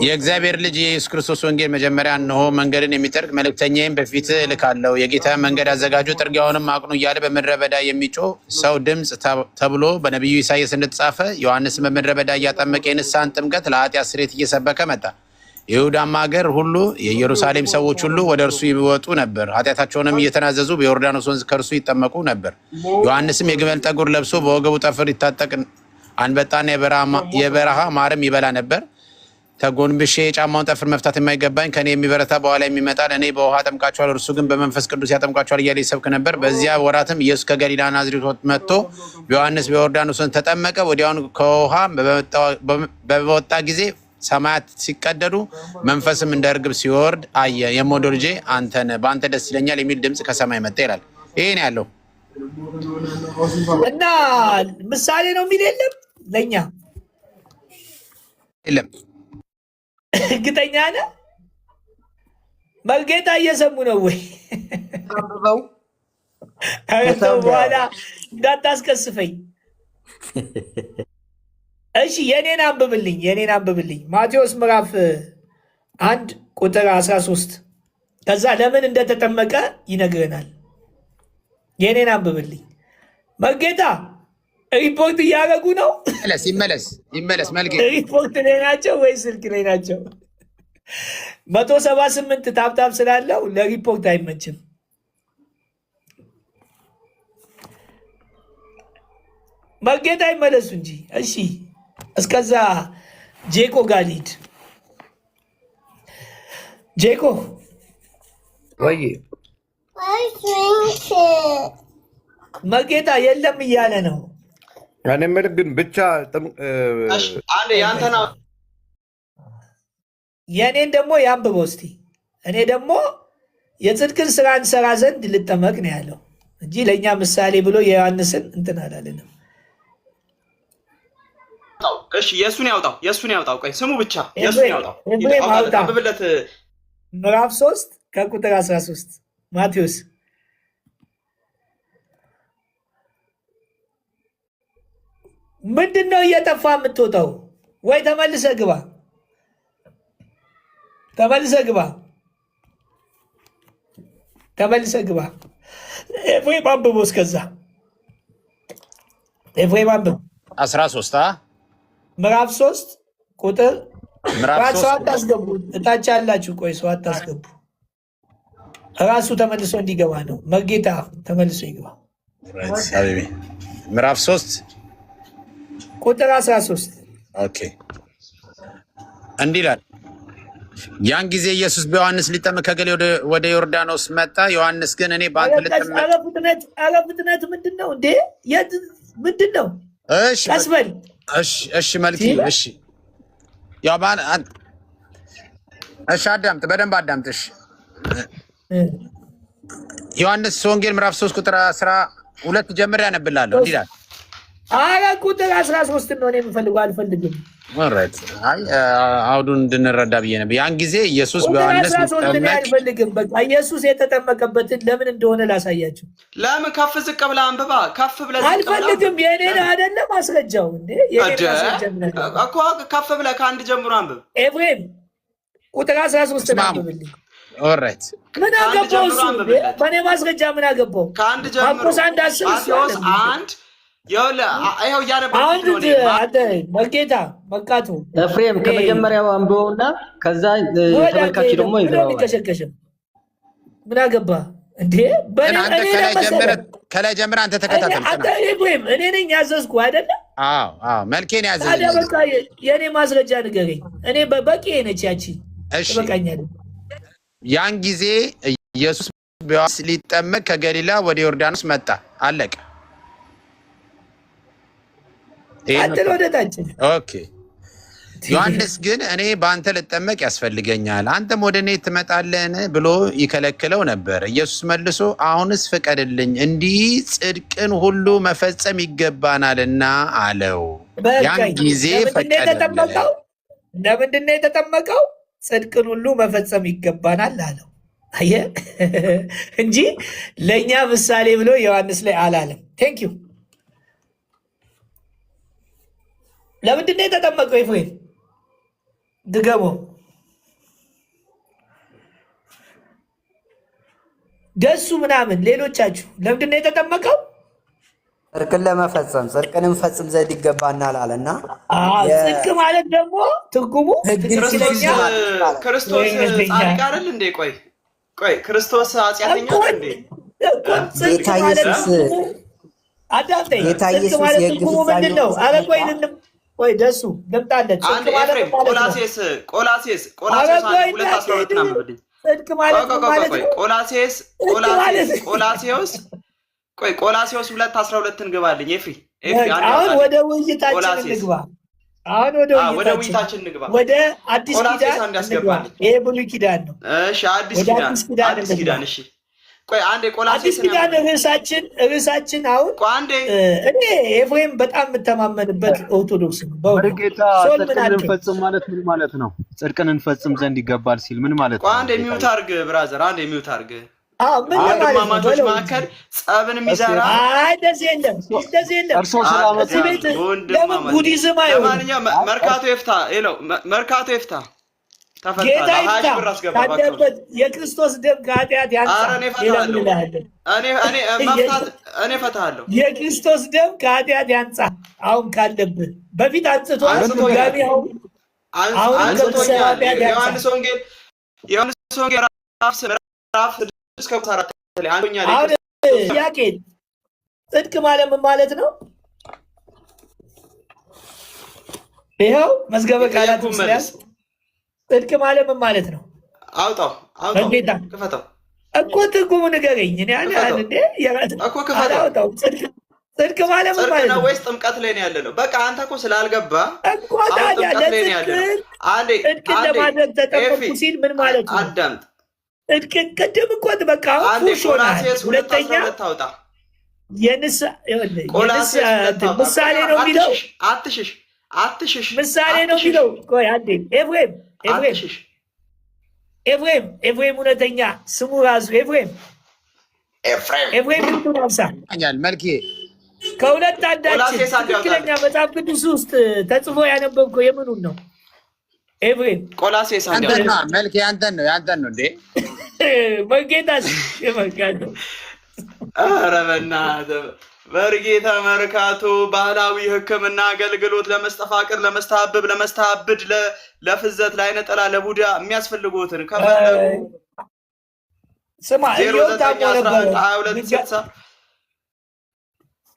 Speaker 4: የእግዚአብሔር ልጅ የኢየሱስ ክርስቶስ ወንጌል መጀመሪያ እነሆ መንገድን የሚጠርግ መልእክተኛዬን በፊትህ እልካለሁ፣ የጌታ መንገድ አዘጋጁ፣ ጥርጊያውንም አቅኑ እያለ በምድረ በዳ የሚጮህ ሰው ድምፅ ተብሎ በነቢዩ ኢሳይያስ እንደተጻፈ ዮሐንስን በምድረ በዳ እያጠመቀ የንስሐን ጥምቀት ለኃጢአት ስርየት እየሰበከ መጣ። የይሁዳም ሀገር ሁሉ የኢየሩሳሌም ሰዎች ሁሉ ወደ እርሱ ይወጡ ነበር፣ ኃጢአታቸውንም እየተናዘዙ በዮርዳኖስ ወንዝ ከእርሱ ይጠመቁ ነበር። ዮሐንስም የግመል ጠጉር ለብሶ በወገቡ ጠፍር ይታጠቅ አንበጣና የበረሃ ማርም ይበላ ነበር። ተጎንብሼ የጫማውን ጠፍር መፍታት የማይገባኝ ከኔ የሚበረታ በኋላ የሚመጣል፣ እኔ በውሃ አጠምቃቸዋል፣ እርሱ ግን በመንፈስ ቅዱስ ያጠምቃቸዋል እያለ ይሰብክ ነበር። በዚያ ወራትም ኢየሱስ ከገሊላ ናዝሬት መጥቶ በዮሐንስ በዮርዳኖስ ወንዝ ተጠመቀ። ወዲያውኑ ከውሃ በወጣ ጊዜ ሰማያት ሲቀደዱ መንፈስም እንደ እርግብ ሲወርድ አየ። የምወደው ልጄ አንተ ነህ፣ በአንተ ደስ ይለኛል የሚል ድምፅ ከሰማይ መጣ ይላል። ይሄን ያለው
Speaker 1: እና ምሳሌ ነው የሚል የለም ለእኛ
Speaker 4: የለም።
Speaker 1: እርግጠኛ ነህ? መርጌታ እየሰሙ ነው ወይ? በኋላ እንዳታስቀስፈኝ እሺ። የኔን አንብብልኝ ማቴዎስ ምዕራፍ 1 ቁጥር 13 ከዛ ለምን እንደተጠመቀ ይነግረናል። የኔን አንብብልኝ። መርጌታ ሪፖርት እያደረጉ ነው።
Speaker 4: ይመለስ መልጌ።
Speaker 1: ሪፖርት ላይ ናቸው ወይ ስልክ ላይ ናቸው? 178 ታብታብ ስላለው ለሪፖርት አይመችም። መርጌታ ይመለሱ እንጂ። እሺ እስከዛ ጄኮ ጋር ልሂድ። ጄኮ
Speaker 3: ወይ
Speaker 1: መርጌታ የለም እያለ ነው።
Speaker 3: እኔ የምልህ ግን ብቻ
Speaker 2: አንዴ ያንተና
Speaker 1: የእኔን ደግሞ ያንብበው እስቲ። እኔ ደግሞ የጽድቅን ስራ እንሰራ ዘንድ ልጠመቅ ነው ያለው እንጂ ለእኛ ምሳሌ ብሎ የዮሐንስን እንትን አላለንም።
Speaker 2: እሺ የእሱን ያውጣው። ቆይ ስሙ ብቻ የእሱን ያውጣው። አንብብለት።
Speaker 1: ምዕራፍ 3 ከቁጥር 13 ማቴዎስ። ምንድን ነው እየጠፋ የምትወጣው? ወይ ተመልሰ ግባ። ኤፍሬም አንብቦ እስከዛ ኤፍሬም አንብቦ
Speaker 4: 13
Speaker 1: ምዕራፍ 3 ቁጥር ሰው አታስገቡ። እታች ያላችሁ ቆይ ሰው አታስገቡ። ራሱ ተመልሶ እንዲገባ ነው። መርጌታ ተመልሶ ይግባ።
Speaker 4: ምዕራፍ 3
Speaker 1: ቁጥር 13
Speaker 4: ኦኬ። እንዲህ ይላል። ያን ጊዜ ኢየሱስ በዮሐንስ ሊጠመቅ ከገሊላ ወደ ዮርዳኖስ መጣ። ዮሐንስ ግን እኔ በአንተ ልጠመቅ።
Speaker 1: ኧረ ፍጥነት ምንድን ነው እንዴ? ምንድን ነው? ቀስ በል።
Speaker 4: እሺ መልኪ፣ እሺ ያው እሺ፣ አዳምጥ፣ በደንብ አዳምጥ። እሺ ዮሐንስ ወንጌል ምዕራፍ 3 ቁጥር 12 ጀምሬ ያነብላለሁ። እንዲህ ይላል።
Speaker 1: አረ ቁጥር 13 ነው እኔ የምፈልገው አልፈልግም።
Speaker 4: ኦልራይት አይ አውዱን እንድንረዳ ብዬ ነበር። ያን ጊዜ ኢየሱስ
Speaker 1: ቁጥር
Speaker 4: በዮሐንስ
Speaker 1: 13 እኔ አልፈልግም። በቃ ኢየሱስ የተጠመቀበትን ለምን እንደሆነ ላሳያችሁ።
Speaker 2: ለምን ከፍ ዝቅ ብለህ አንብባ። ከፍ ብለህ ዝቅ ብለህ
Speaker 1: አልፈልግም። የኔን አይደለ ማስረጃው እንዴ የኔን ማስረጃ
Speaker 2: እኮ ከፍ ብለህ ከአንድ ጀምሮ አንብብ።
Speaker 1: ኤፍሬም ቁጥር 13 ነው አንብብልኝ።
Speaker 4: ኦልራይት
Speaker 1: ምን አገባው እሱ? በኔ ማስረጃ ምን አገባው?
Speaker 2: ከአንድ ጀምሮ
Speaker 1: ማርቆስ 1:10
Speaker 2: ማቴዎስ 1 ይኸው እያነበብኩት ነው።
Speaker 1: አንተ መርጌታ መቃቱ
Speaker 9: ኤፍሬም ከመጀመሪያው አንብበውና ከዛ ተመልካቹ ደግሞ ይገባል።
Speaker 1: ምን አገባ እንዴ?
Speaker 4: ከላይ ጀምረህ አንተ ተከታተል።
Speaker 1: አንተ ኤፍሬም እኔ ነኝ ያዘዝኩ አይደለ?
Speaker 4: አዎ አዎ፣ መልኬን ያዘዝኩ።
Speaker 1: ታዲያ በቃ የኔ ማስረጃ ንገረኝ። እኔ በቂ ነች ያቺ በቃኛል።
Speaker 4: ያን ጊዜ ኢየሱስ በዮሐንስ ሊጠመቅ ከገሊላ ወደ ዮርዳኖስ መጣ። አለቀ።
Speaker 1: አንተን ወደ ታች
Speaker 4: ኦኬ። ዮሐንስ ግን እኔ በአንተ ልጠመቅ ያስፈልገኛል፣ አንተም ወደ እኔ ትመጣለህን ብሎ ይከለክለው ነበር። ኢየሱስ መልሶ አሁንስ ፍቀድልኝ፣ እንዲህ ጽድቅን ሁሉ መፈጸም ይገባናልና አለው። ያን ጊዜ ፈቀደለት።
Speaker 1: ለምንድን ነው የተጠመቀው? ጽድቅን ሁሉ መፈጸም ይገባናል አለው። አየህ እንጂ ለእኛ ምሳሌ ብሎ ዮሐንስ ላይ አላለም። ቴንክ ዩ። ለምንድን ነው የተጠመቀው? ኤፍሬም ድገሞ። ደሱ ምናምን ሌሎቻችሁ ለምንድን ነው የተጠመቀው?
Speaker 5: ጽድቅን ለመፈጸም ጽድቅን እንፈጽም ዘንድ ይገባናል አለና፣
Speaker 1: ጽድቅ ማለት ደግሞ ትርጉሙ
Speaker 2: ክርስቶስ ጻድቅ አይደል እንዴ? ቆይ ክርስቶስ ኃጢአተኛ ነው እንዴ?
Speaker 5: ጌታ ኢየሱስ
Speaker 1: አዳምጠኝ። ጽድቅ ማለት ትርጉሙ ምንድን ነው? አረ ቆይ ደሱ ልምጣለት።
Speaker 2: አንድ ኤፍሬም ቆላሴስ 2:12 አንብብልኝ።
Speaker 1: ጽድቅ ማለት
Speaker 2: ቆላሴዎስ 2:12 እንግባልኝ። ኤፍሪ
Speaker 1: አሁን ወደ ውይይታችን እንግባ። ወደ አዲስ ኪዳን እንግባ። ይሄ ብሉይ ኪዳን ነው።
Speaker 2: እሺ አዲስ ኪዳን እሺ። ቆይ አንዴ ቆላሴስ
Speaker 1: ኪዳን ርዕሳችን አሁን እኔ ኤፍሬም በጣም የምተማመንበት ኦርቶዶክስ ነው።
Speaker 6: በጌታ ጽድቅን እንፈጽም ማለት ምን ማለት ነው? ጽድቅን እንፈጽም ዘንድ ይገባል ሲል ምን ማለት ነው?
Speaker 2: አንዴ ሚውት አርግ ብራዘር፣ አንዴ ሚውት አርግ።
Speaker 1: ወንድማማቾች
Speaker 2: መካከል ጸብን የሚዘራ
Speaker 1: እንደዚህ የለም።
Speaker 6: እርሶ ስላመጡ
Speaker 1: ለምን ቡዲዝም አይሆንም?
Speaker 2: ለማንኛውም መርካቶ ይፍታ
Speaker 1: ጌታ ካለበት የክርስቶስ ደም ከኃጢአት ያንጻል።
Speaker 2: እኔ እፈታለሁ።
Speaker 1: የክርስቶስ ደም ከኃጢአት ያንጻል። አሁን ካለብን በፊት አንጽቷል። ጋሚ አሁን
Speaker 2: ዮሐንስ ወንጌል
Speaker 1: ጥያቄ ጽድቅ ማለት ምን ማለት ነው? ይኸው መዝገበ ቃላት ምስያዝ ጽድቅ ማለት ምን ማለት ነው?
Speaker 2: አውጣው ክፈተው
Speaker 1: እኮ ትርጉሙ ንገረኝ። እኔ አላወጣውም። ጽድቅ ማለት ምን ማለት ነው?
Speaker 2: ወይስ ጥምቀት ላይ ነው ያለ ነው? በቃ አንተ እኮ ስላልገባ
Speaker 1: እኮ ታዲያ ጽድቅን ለማድረግ ተጠመቁ ሲል ምን ማለት ነው?
Speaker 2: አዳምጥ።
Speaker 1: ጽድቅን ቅድም እኮ በቃ ፉሽ ሆናል። ሁለተኛ ምሳሌ ነው የሚለው
Speaker 2: አትሽሽ
Speaker 1: ምሳሌ ነው የሚለው። ቆይ አንዴ ኤፍሬም እውነተኛ ስሙ ራሱ ኤፍሬም እንቱን ያብሳል።
Speaker 4: መልኬ
Speaker 1: ከሁለት አንዳችን ትክክለኛ መጽሐፍ ቅዱስ ውስጥ ተጽፎ ያነበብከው የምኑን ነው? ኤፍሬም
Speaker 2: ቆላሴስ
Speaker 4: መልኬ ያንተን ነው እንዴ?
Speaker 1: መርጌታስ ነው።
Speaker 2: ኧረ በእናትህ መርጌታ መርካቶ ባህላዊ ሕክምና አገልግሎት ለመስተፋቅር፣ ለመስተሃብድ፣ ለፍዘት፣ ለዓይነ ጥላ፣ ለቡዳ የሚያስፈልጉትን ከፈለጉ
Speaker 1: ስማ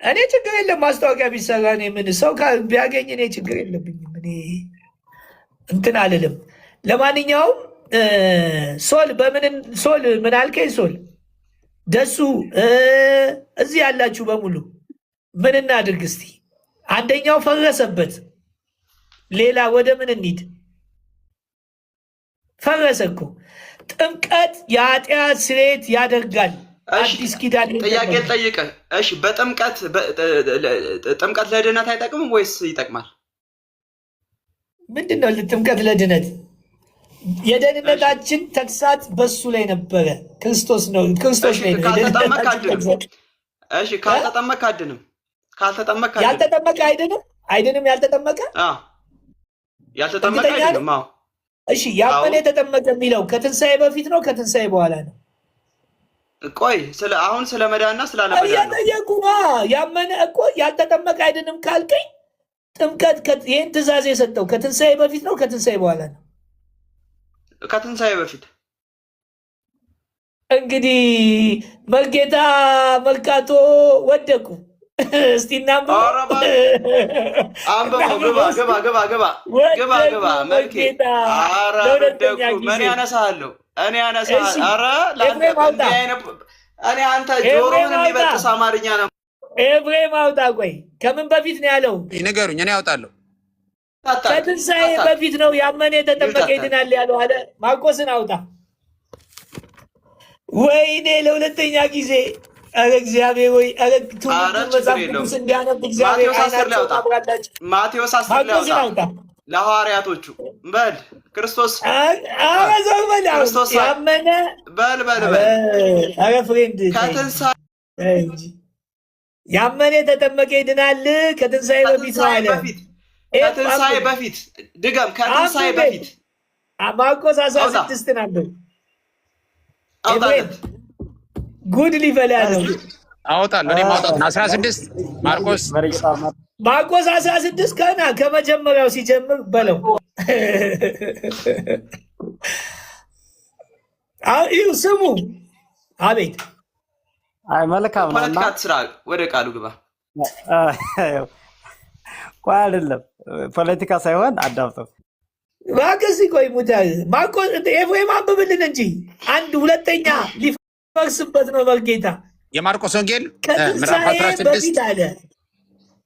Speaker 1: እኔ ችግር የለም። ማስታወቂያ ቢሰራ እኔ ምን ሰው ቢያገኝ እኔ ችግር የለብኝም። እኔ እንትን አልልም። ለማንኛውም ሶል ምን አልከኝ? ሶል ደሱ እዚህ ያላችሁ በሙሉ ምን እናድርግ እስቲ? አንደኛው ፈረሰበት፣ ሌላ ወደ ምን እንሂድ? ፈረሰ እኮ። ጥምቀት የኃጢአት ስርየት ያደርጋል አዲስ ኪዳን
Speaker 2: ጥያቄ ጠይቀህ። እሺ በጥምቀት ጥምቀት ለድነት አይጠቅምም ወይስ ይጠቅማል?
Speaker 1: ምንድነው ጥምቀት ለድነት? የደህንነታችን ተግሳጽ በሱ ላይ ነበረ። ክርስቶስ ነው። ክርስቶስ ላይ ነው።
Speaker 2: እሺ ካልተጠመቀ አድንም።
Speaker 1: ያልተጠመቀ አይድንም። ያልተጠመቀ
Speaker 2: አይድንም። አዎ
Speaker 1: እሺ ያመነ የተጠመቀ የሚለው ከትንሣኤ በፊት ነው ከትንሣኤ በኋላ ነው?
Speaker 2: ቆይ አሁን ስለ መዳንና ስለ አለመዳን ነው
Speaker 1: ያመነ እኮ ያልተጠመቀ አይድንም ካልከኝ ጥምቀት ይህን ትእዛዝ የሰጠው ከትንሣኤ በፊት ነው ከትንሣኤ በኋላ ነው?
Speaker 2: ከትንሣኤ በፊት።
Speaker 1: እንግዲህ መልጌታ መልካቶ ወደቁ። እስቲ እናንብብ።
Speaker 2: ግባ መልጌታ። ኧረ ወደቁ። ምን ያነሳለሁ እኔ ያነሳለሁ። ኧረ እኔ አንተ ጆሮህን የሚበጥስ አማርኛ ነው።
Speaker 1: ኤፍሬም አውጣ። ቆይ ከምን በፊት ነው ያለው?
Speaker 4: ንገሩኝ፣ እኔ ያውጣለሁ።
Speaker 1: ከትንሣኤ በፊት ነው ያመነ የተጠመቀ ይድናል ያለው አለ። ማርቆስን አውጣ። ወይኔ ለሁለተኛ ጊዜ። ኧረ እግዚአብሔር ወይ! ኧረ ትውልድ መጽሐፍ ቅዱስ እንዲያነብ እግዚአብሔር
Speaker 2: ማቴዎስ 10 ላይ አውጣ። ለሐዋርያቶቹ በል ክርስቶስ
Speaker 1: ዞር በል ያመነ
Speaker 2: በል
Speaker 1: ኧረ ፍሬንድ ያመነ የተጠመቀ ይድናል ከትንሣኤ በፊት ነው አለ።
Speaker 2: ከትንሣኤ በፊት ድገም። ከትንሣኤ በፊት
Speaker 1: ማርቆስ 16 ናቸው። ጉድ ሊፈላ ነው።
Speaker 4: አወጣለሁ እኔ ማውጣት 16 ማርቆስ
Speaker 1: 16 ገና ከመጀመሪያው ሲጀምር በለው። ይኸው ስሙ። አቤት
Speaker 7: አይ መልካም ነው።
Speaker 2: ፖለቲካ ስራ ወደ ቃሉ ግባ።
Speaker 7: ቆይ አይደለም ፖለቲካ ሳይሆን አዳምጠው
Speaker 1: ማከሲ። ቆይ ሙታ ማርቆስ ኤፍሬም አንብብልን እንጂ አንድ ሁለተኛ ሊፈርስበት ነው መልጌታ።
Speaker 4: የማርቆስ ወንጌል
Speaker 1: ምዕራፍ 16 አለ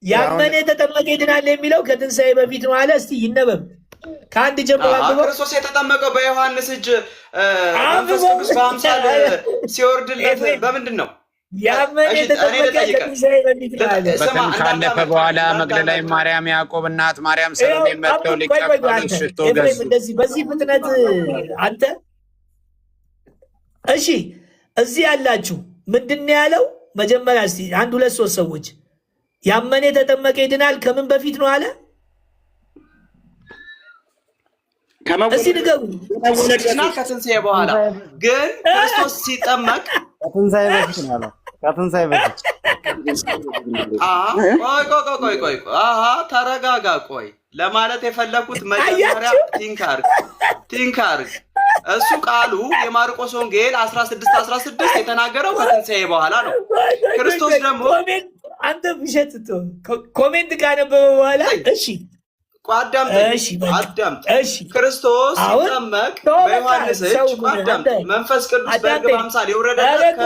Speaker 1: ያመነ የተጠመቀ ይድናል የሚለው ከትንሣኤ በፊት ነው አለ። እስቲ ይነበብ ከአንድ ጀምሮ አንብበው።
Speaker 2: ክርስቶስ የተጠመቀው በዮሐንስ እጅ መንፈስ ቅዱስ በአምሳል ሲወርድለት በምንድን ነው?
Speaker 1: ያመነ የተጠመቀ ከትንሣኤ በፊት ነው አለ።
Speaker 4: በቀን ካለፈ በኋላ መግደላዊ ማርያም፣ ያዕቆብ እናት ማርያም፣ ሰሎሜ መጥተው ሊቀበሉት ሽቶ ገዙ።
Speaker 1: እንደዚህ በዚህ ፍጥነት አንተ እሺ፣ እዚህ ያላችሁ ምንድን ነው ያለው? መጀመሪያ እስቲ አንድ ሁለት ሶስት ሰዎች ያመነ የተጠመቀ ይድናል ከምን በፊት ነው አለ? እስቲ ንገሩ።
Speaker 2: ከትንሣኤ በኋላ ግን ክርስቶስ ሲጠመቅ
Speaker 7: ከትንሣኤ በፊት ነው ያለው። ከትንሣኤ በፊት
Speaker 2: ቆይ ተረጋጋ። ቆይ ለማለት የፈለኩት መጀመሪያ ቲንክ አርግ። እሱ ቃሉ የማርቆስ ወንጌል 16 የተናገረው ከትንሣኤ በኋላ ነው። ክርስቶስ ደግሞ
Speaker 1: አንተ ብሸት ኮሜንት ካነበበ በኋላ እሺ
Speaker 2: አዳምጥ። ክርስቶስ ሲጠመቅ በዮሐንስ እጅ መንፈስ ቅዱስ በእርግብ አምሳል የወረደለት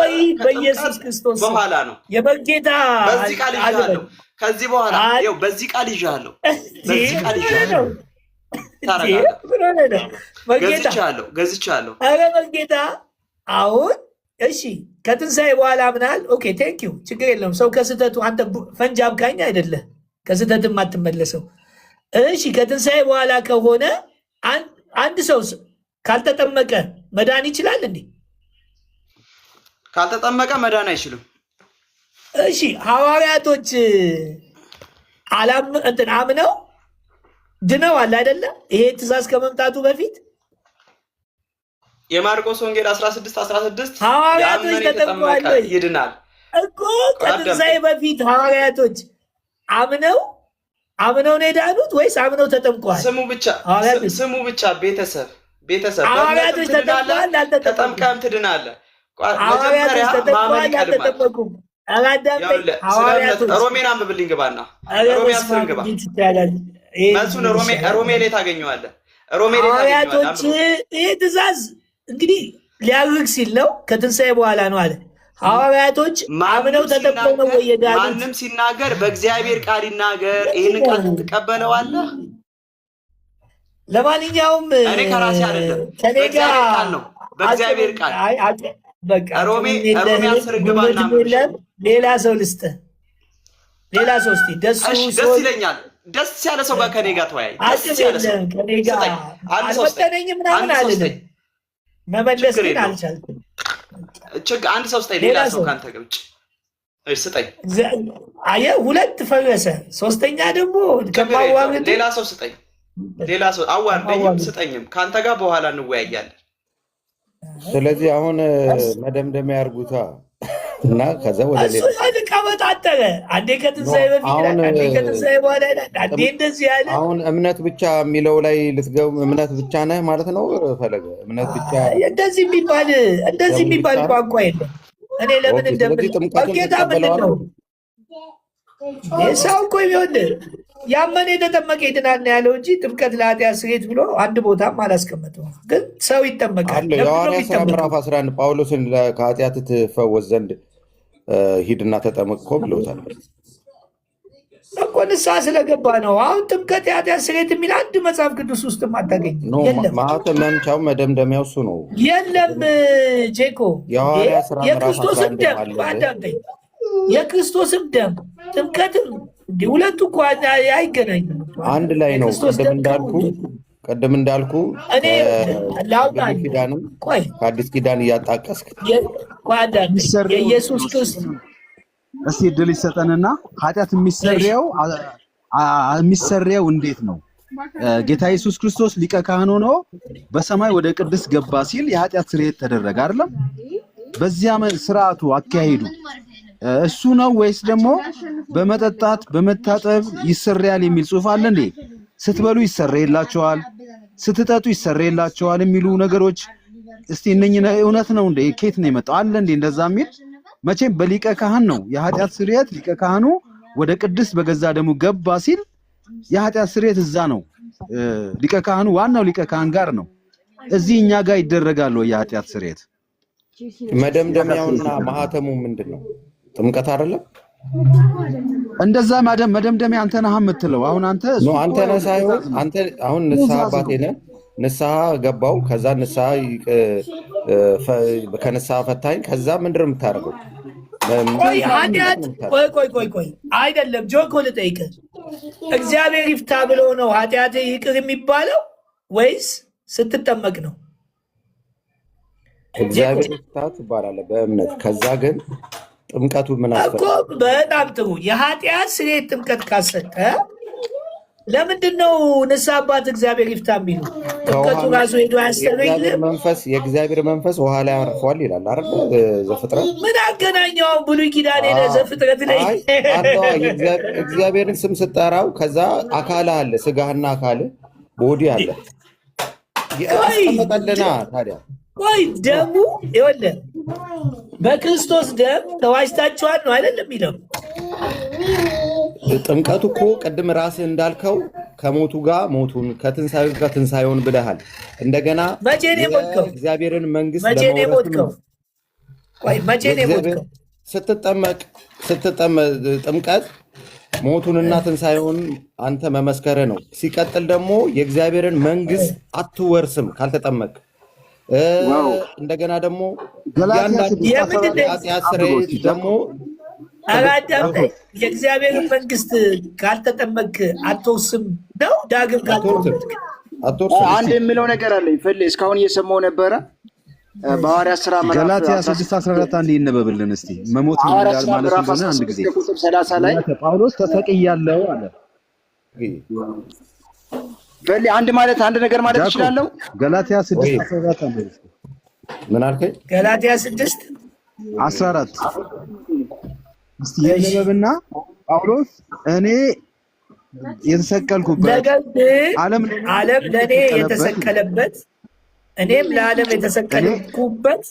Speaker 1: በኢየሱስ ክርስቶስ
Speaker 2: በኋላ ነው።
Speaker 1: የመጌታ
Speaker 2: በዚህ ቃል ይዣለሁ። ከዚህ በኋላ ይኸው በዚህ ቃል ይዣለሁ። ገዝቻለሁ።
Speaker 1: ኧረ መጌታ አሁን እሺ ከትንሣኤ በኋላ ምናል? ኦኬ ቴንክ ዩ ችግር የለውም። ሰው ከስህተቱ አንተ ፈንጅ አብካኝ አይደለ ከስህተትም አትመለሰው። እሺ ከትንሣኤ በኋላ ከሆነ አንድ ሰው ካልተጠመቀ መዳን ይችላል እንዴ?
Speaker 2: ካልተጠመቀ መዳን አይችልም።
Speaker 1: እሺ ሐዋርያቶች አምነው ድነዋል አይደለ? ይሄ ትእዛዝ ከመምጣቱ በፊት
Speaker 2: የማርቆስ ወንጌል 16
Speaker 1: ሐዋርያቶች ተጠምቀዋል
Speaker 2: ይድናል
Speaker 1: እኮ። ከትንሣኤ በፊት ሐዋርያቶች አምነው ነው የዳኑት ወይስ አምነው ተጠምቀዋል?
Speaker 2: ስሙ ብቻ ቤተሰብ
Speaker 1: ሐዋርያቶች ተጠምቀዋል አልተጠመቁም?
Speaker 2: ተጠምቀም ትድናለህ።
Speaker 1: ሐዋርያቶች ተጠምቀዋል አልተጠመቁም?
Speaker 2: ሮሜን አንብብልኝ ግባና ሮሜ 10 ግባ። መልሱን ሮሜ ላይ ታገኘዋለህ።
Speaker 1: ሐዋርያቶች ይህ ትእዛዝ እንግዲህ ሊያርግ ሲል ነው ከትንሣኤ በኋላ ነው አለ። ሐዋርያቶች አምነው ተጠምቀው ነው ወይ የዳኑት?
Speaker 2: ማንም ሲናገር በእግዚአብሔር ቃል ይናገር። ይህንን ቃል ትቀበለዋለህ?
Speaker 1: ለማንኛውም
Speaker 2: እኔ ከራሴ አይደለም በእግዚአብሔር ቃል ነው። በእግዚአብሔር ቃል
Speaker 1: በቃ
Speaker 2: ሮሜ 10 ግባና
Speaker 1: ሌላ ሰው ልስጥህ። ሌላ ሰው እስኪ ደስ
Speaker 2: ይለኛል። ደስ ያለ ሰው ጋር ከኔ ጋር ተወያይ። ደስ ያለ ሰው
Speaker 1: ከኔ ጋር አልወጠነኝም ምናምን አልልም። መመለስ ግን አልቻልኩም።
Speaker 2: አንድ ሰው ስጠኝ። ሌላ ሰው ካንተ ጋር ውጭ ስጠኝ።
Speaker 1: አየህ ሁለት ፈረሰ። ሶስተኛ ደግሞ ከማዋረድ
Speaker 2: ሌላ ሰው ስጠኝ። ሌላ ሰው አዋርደኝም ስጠኝም ካንተ ጋር በኋላ እንወያያለን።
Speaker 3: ስለዚህ አሁን መደምደሚያ ያርጉታ እና ከዛ ወደ
Speaker 1: ሌላ ቀበጣጠረ። አንዴ ከትንሣኤ በፊት አንዴ ከትንሣኤ በኋላ አንዴ እንደዚህ ያለ።
Speaker 3: አሁን እምነት ብቻ የሚለው ላይ ልትገቡ እምነት ብቻ ነህ ማለት ነው። ፈለገ እምነት ብቻ
Speaker 1: እንደዚህ የሚባል ቋንቋ የለም። እኔ ለምን እንደምንጌታ ምንድን ነው ሰው እኮ ይኸውልህ ያመነ የተጠመቀ ይድናል ነው ያለው እንጂ ጥምቀት ለኃጢአት ስርየት ብሎ አንድ ቦታም አላስቀመጠውም። ግን ሰው ይጠመቃል።
Speaker 3: የሐዋርያት ሥራ ምዕራፍ 11 ጳውሎስን ከኃጢአት ትፈወስ ዘንድ ሂድና ተጠመቅ እኮ ብለውታል
Speaker 1: እኮ ንስሐ ስለገባ ነው። አሁን ጥምቀት የኃጢአት ስርየት የሚል አንድ መጽሐፍ ቅዱስ ውስጥም አታገኝም።
Speaker 3: ማለትም መምቻው መደምደሚያው እሱ ነው።
Speaker 1: የለም ጄኮ የክርስቶስም ደም በአዳምጠኝ የክርስቶስም ደም ጥምቀትም እንዲህ ሁለቱ እኮ አይገናኝም።
Speaker 3: አንድ ላይ ነው። ቅድም እንዳልኩ ኪዳንም ከአዲስ ኪዳን እያጣቀስክ
Speaker 1: የኢየሱስ ክርስቶስ
Speaker 6: እስቲ እድል ይሰጠንና ኃጢአት የሚሰሪያው እንዴት ነው? ጌታ ኢየሱስ ክርስቶስ ሊቀ ካህን ሆኖ በሰማይ ወደ ቅድስት ገባ ሲል የኃጢአት ስርየት ተደረገ አይደለም? በዚያ ስርዓቱ አካሄዱ እሱ ነው ወይስ ደግሞ በመጠጣት በመታጠብ ይሰሪያል የሚል ጽሑፍ አለ እንዴ? ስትበሉ ይሰረይላችኋል፣ ስትጠጡ ይሰረይላችኋል የሚሉ ነገሮች እስቲ እነኚህ እውነት ነው እንዴ? ከየት ነው የመጣው? አለ እንዴ እንደዛ የሚል? መቼም በሊቀ ካህን ነው የኃጢአት ስርየት። ሊቀ ካህኑ ወደ ቅድስት በገዛ ደሙ ገባ ሲል የኃጢአት ስርየት እዛ ነው። ሊቀ ካህኑ ዋናው ሊቀ ካህን ጋር ነው። እዚህ እኛ ጋር ይደረጋል ወይ የኃጢአት ስርየት?
Speaker 3: መደምደሚያውና ማህተሙ ምንድን ነው? ጥምቀት አይደለም?
Speaker 6: እንደዛ መደምደሚያ አንተ ነህ የምትለው። አሁን አንተ
Speaker 3: ነህ ሳይሆን አንተ አሁን ንስሐ አባቴ ነህ። ንስሐ ገባው። ከዛ ከንስሐ ፈታኝ። ከዛ ምንድን ነው የምታደርገው?
Speaker 1: ቆይ አይደለም ጆኮ ልጠይቅህ። እግዚአብሔር ይፍታ ብሎ ነው ኃጢአት ይቅር የሚባለው ወይስ ስትጠመቅ ነው?
Speaker 3: እግዚአብሔር ይፍታ ትባላለህ በእምነት። ከዛ ግን ጥምቀቱ ምን አስፈለገ?
Speaker 1: በጣም ጥሩ። የኃጢአት ስርየት ጥምቀት ካሰጠ ለምንድን ነው ንስሐ አባት እግዚአብሔር ይፍታ የሚሉ? ጥምቀቱ ራሱ ሄዶ ያስተረይልም።
Speaker 3: የእግዚአብሔር መንፈስ ውሃ ላይ አርፏል ይላል አይደል? ዘፍጥረት
Speaker 1: ምን አገናኘው? ብሉይ ኪዳን ሄደ ዘፍጥረት ላይ
Speaker 3: እግዚአብሔርን ስም ስጠራው ከዛ አካል አለ፣ ስጋህና አካል ቦዲ አለ ያስቀመጠልና ታዲያ
Speaker 1: ቆይ ደሙ ይኸውልህ በክርስቶስ ደም ተዋጅታችኋል ነው አይደለም የሚለው?
Speaker 3: ጥምቀቱ እኮ ቅድም ራስህ እንዳልከው ከሞቱ ጋር ሞቱን ከትንሳኤው ጋር ትንሳኤውን ብለሃል። እንደገና
Speaker 1: መቼ ነው የሞትከው?
Speaker 3: እግዚአብሔርን መንግስት
Speaker 1: መቼ ነው የሞትከው? ቆይ መቼ ነው የሞትከው?
Speaker 3: ስትጠመቅ ጥምቀት ሞቱንና ትንሳኤውን አንተ መመስከረ ነው። ሲቀጥል ደግሞ የእግዚአብሔርን መንግስት አትወርስም ካልተጠመቅ። እንደገና ደግሞ የኃጢአት ስርየት ደግሞ
Speaker 1: የእግዚአብሔርን መንግስት ካልተጠመቅ አትወርስም ነው። ዳግም
Speaker 7: አንድ የሚለው ነገር አለኝ ፈሌ እስካሁን እየሰማው ነበረ። በሐዋርያት ሥራ
Speaker 6: ገላትያ 6:14 አንድ ይነበብልን እስቲ። መሞት ይላል ማለት እንደሆነ አንድ ጊዜ
Speaker 7: 30 ላይ
Speaker 6: ጳውሎስ ተሰቅያለሁ አለ።
Speaker 7: ፈሌ አንድ ነገር ማለት እችላለሁ።
Speaker 6: ገላትያ 6:14 አንድ
Speaker 3: ምን አልከኝ?
Speaker 1: ገላትያ 6:14
Speaker 6: እስቲ የነበብና ጳውሎስ እኔ የተሰቀልኩበት
Speaker 1: ዓለም ለእኔ የተሰቀለበት እኔም ለዓለም የተሰቀልኩበት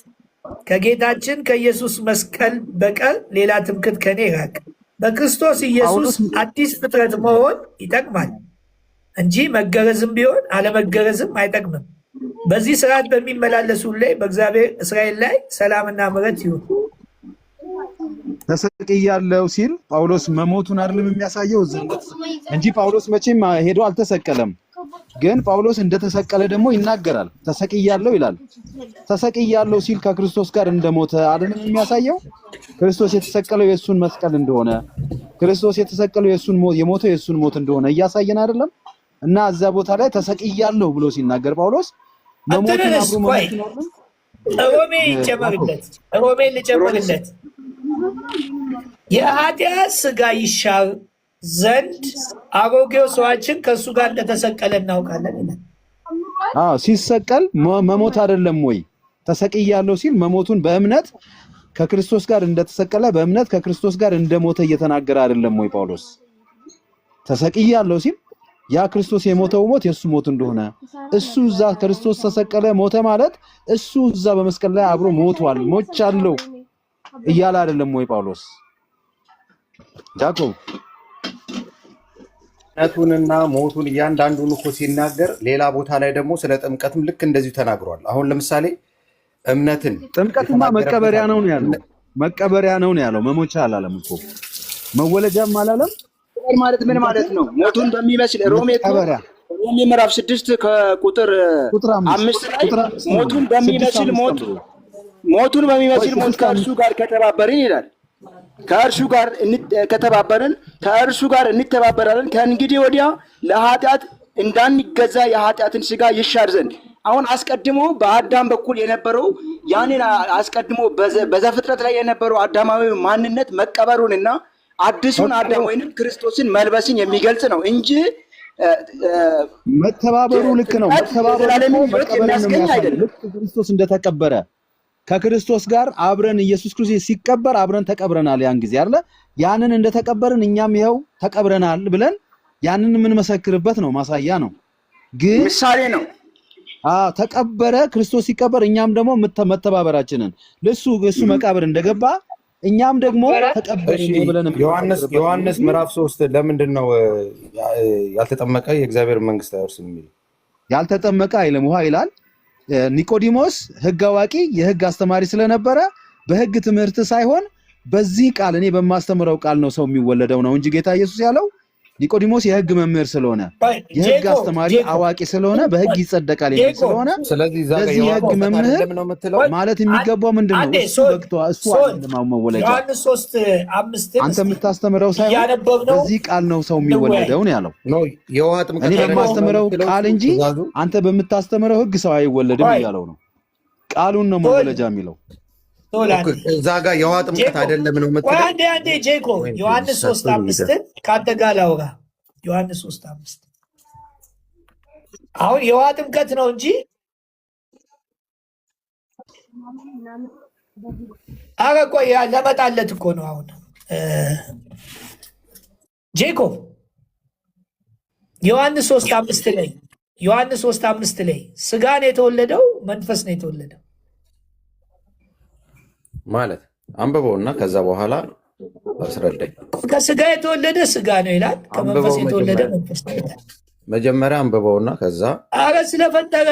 Speaker 1: ከጌታችን ከኢየሱስ መስቀል በቀር ሌላ ትምክህት ከኔ ይራቅ። በክርስቶስ ኢየሱስ አዲስ ፍጥረት መሆን ይጠቅማል እንጂ መገረዝም ቢሆን አለመገረዝም አይጠቅምም። በዚህ ስርዓት በሚመላለሱ ላይ በእግዚአብሔር እስራኤል ላይ ሰላምና ምሕረት ይሁን።
Speaker 6: ተሰቅያለሁ ሲል ጳውሎስ መሞቱን አይደለም የሚያሳየው እንጂ ጳውሎስ መቼም ሄዶ አልተሰቀለም። ግን ጳውሎስ እንደተሰቀለ ደግሞ ይናገራል። ተሰቅያለሁ ይላል። ተሰቅያለሁ ሲል ከክርስቶስ ጋር እንደሞተ አይደለም የሚያሳየው? ክርስቶስ የተሰቀለው የእሱን መስቀል እንደሆነ፣ ክርስቶስ የተሰቀለው የሞተው የእሱን ሞት እንደሆነ እያሳየን አይደለም? እና እዛ ቦታ ላይ ተሰቅያለሁ ብሎ ሲናገር ጳውሎስ መሞቱን አብሮ መሞት ነው።
Speaker 1: ሮሜ ይጨመርለት፣ ሮሜ ልጨምርለት። የኃጢአት ሥጋ ይሻር ዘንድ አሮጌው ሰዋችን ከእሱ ጋር እንደተሰቀለ እናውቃለን ይላል።
Speaker 6: ሲሰቀል መሞት አይደለም ወይ? ተሰቅያለሁ ሲል መሞቱን በእምነት ከክርስቶስ ጋር እንደተሰቀለ በእምነት ከክርስቶስ ጋር እንደሞተ እየተናገረ አይደለም ወይ ጳውሎስ? ተሰቅያለሁ ሲል ያ ክርስቶስ የሞተው ሞት የእሱ ሞት እንደሆነ እሱ እዛ ክርስቶስ ተሰቀለ ሞተ ማለት እሱ እዛ በመስቀል ላይ አብሮ ሞቷል፣ ሞቻለሁ እያለ አይደለም ወይ ጳውሎስ? ጃኮብ
Speaker 3: ነቱንና ሞቱን እያንዳንዱን እኮ ሲናገር ሌላ ቦታ ላይ ደግሞ ስለ ጥምቀትም ልክ እንደዚሁ ተናግሯል። አሁን ለምሳሌ እምነትን
Speaker 6: ጥምቀትማ መቀበሪያ ነው ያለው፣ መቀበሪያ ነው ያለው፣ መሞቻ አላለም እኮ መወለጃም አላለም።
Speaker 10: ማለት ምን ማለት ነው? ሞቱን በሚመስል ሮሜ ምዕራፍ 6 ከቁጥር 5 ላይ ሞቱን በሚመስል ሞት ከእርሱ ጋር ከተባበርን ይላል። ከእርሱ ጋር እንተባበራለን። ከእንግዲህ ወዲያ ለኃጢአት እንዳንገዛ የኃጢአትን ሥጋ ይሻር ዘንድ። አሁን አስቀድሞ በአዳም በኩል የነበረው ያንን አስቀድሞ በዘፍጥረት ላይ የነበረው አዳማዊ ማንነት መቀበሩንና አዲሱን አዳም ወይንም ክርስቶስን መልበስን የሚገልጽ ነው እንጂ
Speaker 6: መተባበሩ ልክ ነው። መተባበሩ አይደለም። ክርስቶስ እንደተቀበረ ከክርስቶስ ጋር አብረን ኢየሱስ ክርስቶስ ሲቀበር አብረን ተቀብረናል። ያን ጊዜ አይደለ? ያንን እንደተቀበርን እኛም ይኸው ተቀብረናል ብለን ያንን የምንመሰክርበት ነው፣ ማሳያ ነው፣ ግን
Speaker 10: ምሳሌ ነው።
Speaker 6: ተቀበረ ክርስቶስ ሲቀበር እኛም ደግሞ መተባበራችንን እሱ መቃብር እንደገባ እኛም ደግሞ ተቀበልን ብለን
Speaker 3: ዮሐንስ ምዕራፍ 3 ለምንድን ነው ያልተጠመቀ የእግዚአብሔር መንግስት አይወርስም የሚል?
Speaker 6: ያልተጠመቀ አይልም ውሃ ይላል። ኒቆዲሞስ ሕግ አዋቂ የሕግ አስተማሪ ስለነበረ በሕግ ትምህርት ሳይሆን በዚህ ቃል እኔ በማስተምረው ቃል ነው ሰው የሚወለደው ነው እንጂ ጌታ ኢየሱስ ያለው ኒቆዲሞስ የሕግ መምህር ስለሆነ የሕግ አስተማሪ አዋቂ ስለሆነ በሕግ ይጸደቃል የሚል ስለሆነ ስለዚህ የሕግ መምህር ማለት የሚገባው ምንድነው? እሱ በቅቶ እሱ አይደለም መወለጃ።
Speaker 1: ዮሐንስ 3:5
Speaker 6: አንተ የምታስተምረው ሳይሆን በዚህ ቃል ነው ሰው የሚወለደው ነው ያለው። እኔ በማስተምረው ቃል እንጂ አንተ በምታስተምረው ሕግ ሰው አይወለድም እያለው ነው። ቃሉን ነው መወለጃ የሚለው።
Speaker 3: እዛ ጋር የውሃ ጥምቀት አይደለም ነው የምትለው?
Speaker 1: አንዴ ጄኮ ዮሐንስ 3:5 ከአንተ ጋር ላውራ። ዮሐንስ 3:5 አሁን የውሃ ጥምቀት ነው እንጂ ኧረ ቆይ ለመጣለት እኮ ነው። አሁን ጄኮ ዮሐንስ 3:5 ላይ ስጋ ነው የተወለደው መንፈስ ነው የተወለደው
Speaker 3: ማለት አንብበውና ከዛ በኋላ አስረዳኝ።
Speaker 1: ከስጋ የተወለደ ስጋ ነው ይላል፣ ከመንፈስ የተወለደ መንፈስ ነው ይላል።
Speaker 3: መጀመሪያ አንብበውና ከዛ
Speaker 1: አረ ስለፈጠረ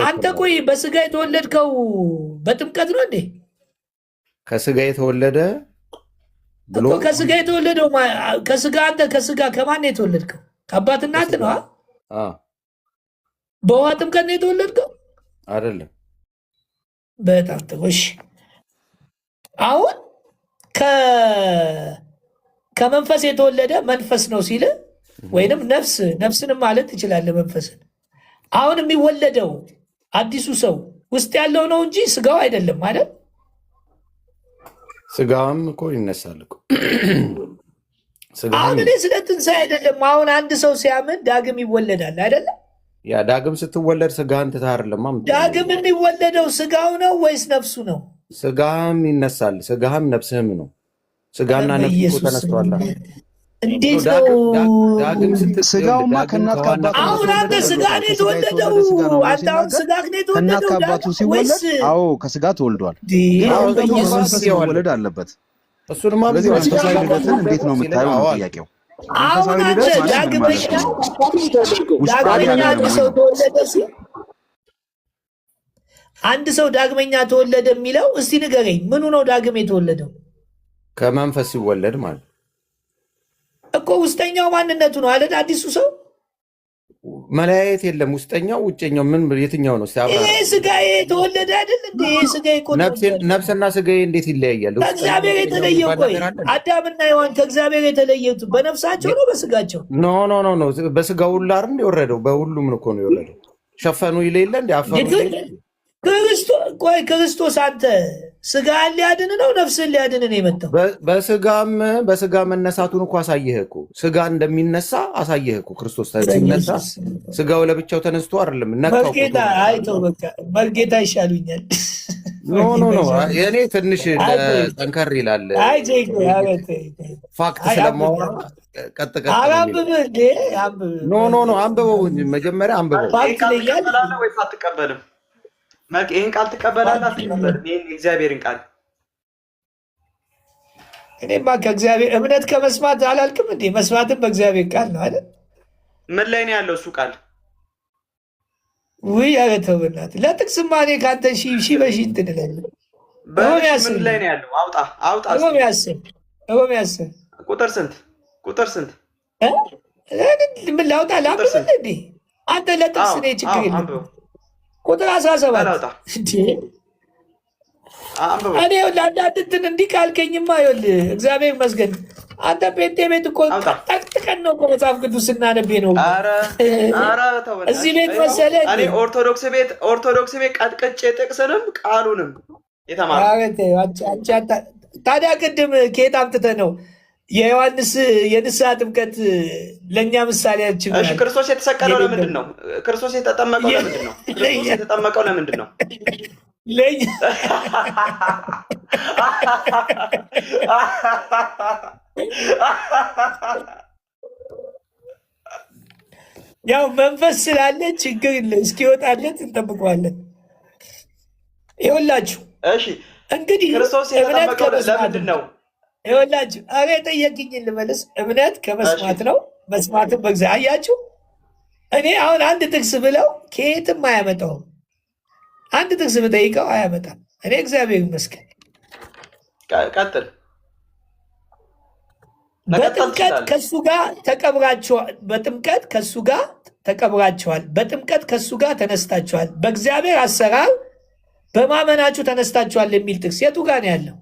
Speaker 1: አንተ ቆይ በስጋ የተወለድከው በጥምቀት ነው እንዴ?
Speaker 3: ከስጋ የተወለደ ብሎ
Speaker 1: ከስጋ የተወለደው አንተ ከስጋ ከማን ነው የተወለድከው? ከአባት እናት ነው። በውሃ ጥምቀት ነው የተወለድከው
Speaker 3: አይደለም?
Speaker 1: በጣም ጥሩ። እሺ አሁን ከመንፈስ የተወለደ መንፈስ ነው ሲል ወይንም ነፍስንም ማለት ትችላለህ መንፈስን። አሁን የሚወለደው አዲሱ ሰው ውስጥ ያለው ነው እንጂ ስጋው አይደለም ማለት።
Speaker 3: ስጋም እኮ ይነሳል እኮ።
Speaker 1: አሁን እኔ ስለ ትንሣኤ አይደለም። አሁን አንድ ሰው ሲያምን ዳግም ይወለዳል አይደለም?
Speaker 3: ያ ዳግም ስትወለድ ስጋህን ትተህ አይደለም።
Speaker 1: ዳግም የሚወለደው ስጋው ነው ወይስ ነፍሱ ነው?
Speaker 3: ስጋህም ይነሳል፣ ስጋህም ነፍስህም ነው። ስጋና ነፍስ ተነስቷል።
Speaker 1: እንዴት ነው
Speaker 3: ዳግም
Speaker 6: ስጋውማ ከእናት ከአባቱ?
Speaker 1: አሁን አንተ ስጋ ነው የተወለደው? አንተ አሁን ስጋ ነው የተወለደው?
Speaker 6: ከእናት ከአባቱ ሲወለድ አዎ ከስጋ ተወልዷል። ግን አሁን ደግሞ መንፈስ መወለድ አለበት።
Speaker 3: እሱንማ
Speaker 6: ስለዚህ መንፈሳዊ ልደትን እንዴት ነው የምታየው ነው ጥያቄው።
Speaker 1: አሁን አንተ ዳግመኛ አንድ ሰው ዳግመኛ ተወለደ የሚለው እስቲ ንገረኝ፣ ምኑ ነው ዳግም የተወለደው?
Speaker 3: ከመንፈስ ሲወለድ ማለት
Speaker 1: እኮ ውስጠኛው ማንነቱ ነው አይደል? አዲሱ ሰው
Speaker 3: መለያየት የለም። ውስጠኛው ውጨኛው ምን የትኛው ነው?
Speaker 1: ይሄ ስጋዬ የተወለደ አይደል እንዴ? ይሄ ስጋዬ እኮ
Speaker 3: ነፍስና ስጋዬ እንዴት ይለያያል?
Speaker 1: ከእግዚአብሔር የተለየው ቆይ አዳምና ሔዋን ከእግዚአብሔር የተለየቱ በነፍሳቸው ነው በስጋቸው?
Speaker 3: ኖ ኖ ኖ ኖ በስጋው ሁሉ አይደል እንደ ወረደው? በሁሉም እኮ ነው የወረደው። ሸፈኑ ይሌለ እንደ አፈሩ ክርስቶስ አንተ ስጋን ሊያድን ነው ነፍስን ሊያድን ነው የመጣው? በስጋ መነሳቱን እኮ አሳየህ እኮ። ስጋ እንደሚነሳ አሳየህ እኮ። ክርስቶስ ሲነሳ ስጋው ለብቻው ተነስቶ አይደለም ነካው።
Speaker 1: መርጌታ ይሻሉኛል።
Speaker 3: ኖ ኖ ኖ የኔ ትንሽ ጠንከር ይላል። ፋክት ስለማወራ ቀጥ ቀጥ ኖ ኖ ኖ አንብበው፣ መጀመሪያ አንብበው።
Speaker 2: ፋክት ይላል ወይስ አትቀበልም? ይህን ቃል ትቀበላለህ አትቀበልም? ይህን የእግዚአብሔርን ቃል
Speaker 1: እኔማ ከእግዚአብሔር እምነት ከመስማት አላልክም እንዴ? መስማትም በእግዚአብሔር ቃል ነው አይደል?
Speaker 2: ምን ላይ ነው ያለው እሱ ቃል?
Speaker 1: ውይ ኧረ ተው በእናትህ። ለጥቅስማ እኔ ከአንተ ሺህ በሺህ እንትን እላለሁ።
Speaker 2: ምን ላይ ነው ያለው? አውጣ።
Speaker 1: ሮሜ 10
Speaker 2: ቁጥር ስንት?
Speaker 1: ምን ላውጣ? ላንብብ እንዴ? አንተ ለጥቅስ እኔ ችግር የለም። ቁጥር 17 እኔ ለአንዳንድ እንትን እንዲህ ካልከኝማ ይኸውልህ እግዚአብሔር ይመስገን። አንተ ጴንጤ ቤት እኮ ጠቅጥቀን ነው መጽሐፍ ቅዱስ ስናነብ ነው። እዚህ ቤት መሰለህ
Speaker 2: እኔ ኦርቶዶክስ ቤት ቀጥቅጬ ጥቅስንም ቃሉንም የተማርኩት።
Speaker 1: ታዲያ ቅድም ከየት አምጥተህ ነው የዮሐንስ የንስሐ ጥምቀት ለእኛ ምሳሌያችን?
Speaker 2: ክርስቶስ የተሰቀለው ለምንድን ነው? ክርስቶስ የተጠመቀው ለምንድን ነው? ክርስቶስ የተጠመቀው ለምንድን ነው?
Speaker 1: ያው መንፈስ ስላለ ችግር የለ፣ እስኪወጣለት እንጠብቀዋለን። ይኸውላችሁ እንግዲህ
Speaker 2: ክርስቶስ የተጠመቀው ለምንድን ነው?
Speaker 1: ይኸውላችሁ ኧረ የጠየቅኝን ልመልስ። እምነት ከመስማት ነው፣ መስማትም በእግዚአብሔር። አያችሁ እኔ አሁን አንድ ጥቅስ ብለው ከየትም አያመጣውም። አንድ ጥቅስ ብጠይቀው አያመጣም። እኔ እግዚአብሔር ይመስገን።
Speaker 2: ቀጥል።
Speaker 1: በጥምቀት ከሱ ጋር ተቀብራችኋል። በጥምቀት ከሱ ጋር ተቀብራችኋል። በጥምቀት ከሱ ጋር ተነስታችኋል። በእግዚአብሔር አሰራር በማመናችሁ ተነስታችኋል የሚል ጥቅስ የቱ ጋር ነው ያለው?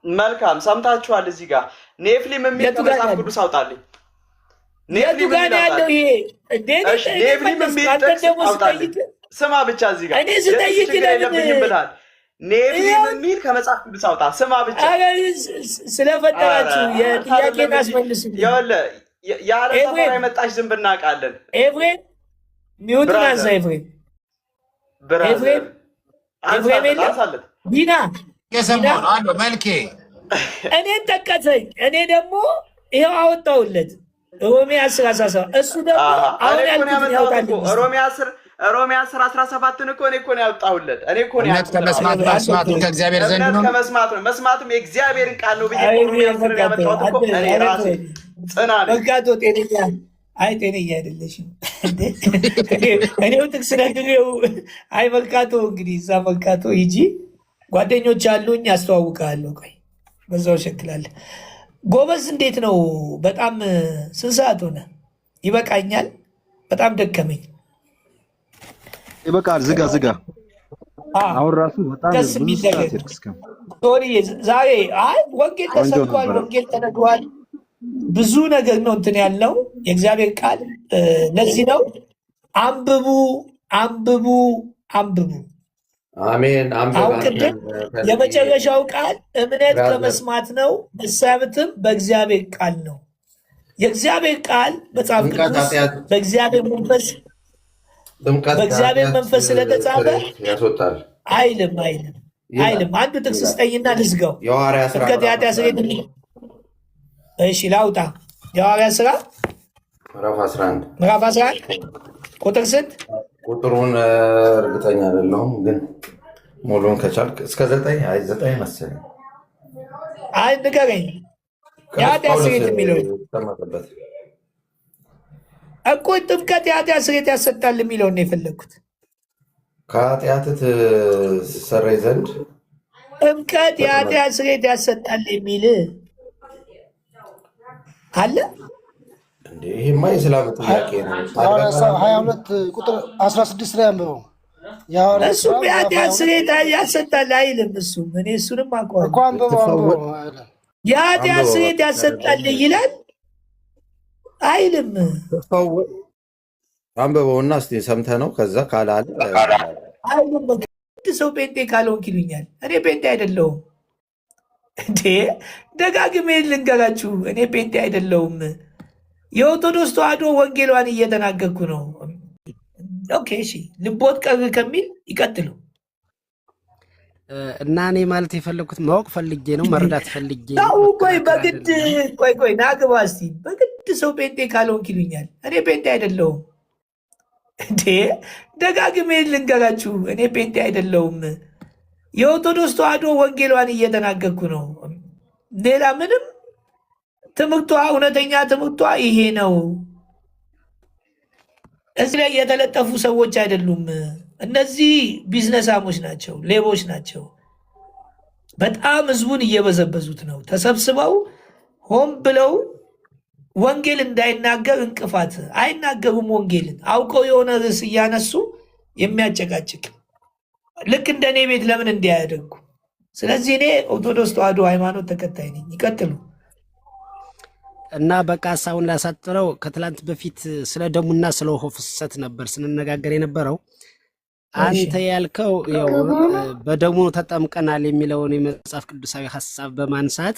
Speaker 2: መልካም ሰምታችኋል። እዚህ ጋር ኔፍሊም የሚል ከመጽሐፍ ቅዱስ አውጣልኝ።
Speaker 1: የቱ ጋር ነው ያለው? ይሄ
Speaker 2: ኔፍሊም የሚል ጥቅስ አውጣልኝ። ስማ ብቻ እዚህ ጋር
Speaker 1: እኔ ስጠይቅ
Speaker 2: የለብኝም ብላል። ኔፍሊም የሚል ከመጽሐፍ ቅዱስ አውጣ። ስማ ብቻ
Speaker 1: ስለፈጠራችሁ የጥያቄን አስመልስ።
Speaker 2: ያለ ሰፈራ የመጣች ዝም ብናውቃለን።
Speaker 1: ኤፍሬም ሚውትን አንሳ። ኤፍሬም የለም ዲና
Speaker 4: መልኬ
Speaker 1: እኔን ጠቀሰኝ። እኔ ደግሞ ይኸው አወጣሁለት ሮሜ 10:17 እሱ ደግሞ አሁን ያልኩትን ያወጣልኝ
Speaker 2: ሮሜ 10:17 እኮ እኔ እኮ ነው ያወጣሁለት። እኔ እኮ ነው
Speaker 4: ያወጣሁለት። መስማቱ ከእግዚአብሔር ዘንድ ነው።
Speaker 2: ከመስማት ነው፣ መስማትም የእግዚአብሔርን ቃል ነው ብዬ ያመጣሁት እኮ እኔ ራሴ ጽና ነኝ።
Speaker 1: መርካቶ ጤነኛ ጤነኛ አይደለሽም። እኔው ጥቅስ ነግሬው መርካቶ እንግዲህ እዛ መርካቶ ሂጂ ጓደኞች አሉኝ ያስተዋውቃለሁ። ቆይ በዛው ሸክላለሁ። ጎበዝ እንዴት ነው? በጣም ስንት ሰዓት ሆነ? ይበቃኛል። በጣም ደከመኝ።
Speaker 6: ይበቃል። ዝጋ። አሁን ራሱ በጣም
Speaker 1: ደስ የሚል ነገር ዛሬ ወንጌል ተሰብኳል፣ ወንጌል ተነግሯል። ብዙ ነገር ነው እንትን ያልነው የእግዚአብሔር ቃል። ለዚህ ነው አንብቡ።
Speaker 3: አሜን።
Speaker 1: አሁን ቅድም የመጨረሻው ቃል እምነት ከመስማት ነው፣ መሳብትም በእግዚአብሔር ቃል ነው። የእግዚአብሔር ቃል መጽሐፍ ቅዱስ በእግዚአብሔር መንፈስ ስለተጻፈ አይልም። አንዱ ጥቅስ ስጠኝና ልዝጋው። ጥምቀት የኃጢአት ስርየት። እሺ ላውጣ። የሐዋርያት ሥራ ምዕራፍ 11 ቁጥር ስንት?
Speaker 3: ቁጥሩን እርግጠኛ አይደለሁም፣ ግን ሙሉን ከቻልክ እስከ 9 መሰለኝ።
Speaker 1: ንገረኝ። የኃጢአት ስርየት የሚለው እኮ ጥምቀት የኃጢአት ስርየት ያሰጣል የሚለውን ነው የፈለግኩት።
Speaker 3: ከኃጢአት ትሰረይ ዘንድ
Speaker 1: ጥምቀት የኃጢአት ስርየት ያሰጣል የሚል አለ
Speaker 3: ይሄማ የእስላም ጥያቄ ነው።
Speaker 11: 22 ቁጥር 16 ላይ አንብበው።
Speaker 1: እሱ የኃጢአት ስርየት ያሰጣል አይልም። እሱም እኔ እሱንም አውቀዋለሁ
Speaker 11: እኮ አንብበው።
Speaker 1: የኃጢአት ስርየት ያሰጣል ይላል አይልም።
Speaker 3: አንብበውና እስኪ ሰምተህ ነው ከዛ ካላለ
Speaker 1: አይልም። ሰው ጴንጤ ካልሆንክ ይሉኛል። እኔ ጴንጤ አይደለሁም እንዴ! ደጋግሜ ልንገራችሁ፣ እኔ ጴንጤ አይደለሁም። የኦርቶዶክስ ተዋሕዶ ወንጌሏን እየተናገርኩ ነው። ኦኬ እሺ፣ ልቦት ቀር ከሚል ይቀጥሉ
Speaker 12: እና እኔ ማለት የፈለግኩት ማወቅ ፈልጌ ነው፣ መረዳት ፈልጌ ነው።
Speaker 1: ቆይ በግድ ቆይ ናግባ እስኪ። በግድ ሰው ጴንጤ ካልሆንክ ይሉኛል። እኔ ጴንጤ አይደለሁም እንዴ! ደጋግሜ ልንገራችሁ፣ እኔ ጴንጤ አይደለሁም። የኦርቶዶክስ ተዋሕዶ ወንጌሏን እየተናገርኩ ነው። ሌላ ምንም ትምህርቷ፣ እውነተኛ ትምህርቷ ይሄ ነው። እዚህ ላይ የተለጠፉ ሰዎች አይደሉም። እነዚህ ቢዝነሳሞች ናቸው፣ ሌቦች ናቸው። በጣም ህዝቡን እየበዘበዙት ነው። ተሰብስበው ሆን ብለው ወንጌል እንዳይናገር እንቅፋት አይናገሩም። ወንጌልን አውቀው የሆነ ርዕስ እያነሱ የሚያጨቃጭቅ ልክ እንደ እኔ ቤት ለምን እንዲያደርጉ። ስለዚህ እኔ ኦርቶዶክስ ተዋሕዶ ሃይማኖት ተከታይ ነኝ። ይቀጥሉ
Speaker 12: እና በቃ ሀሳቡን ላሳጥረው። ከትላንት በፊት ስለ ደሙና ስለ ውሃው ፍሰት ነበር ስንነጋገር የነበረው። አንተ ያልከው ያው በደሙ ተጠምቀናል የሚለውን የመጽሐፍ ቅዱሳዊ ሀሳብ በማንሳት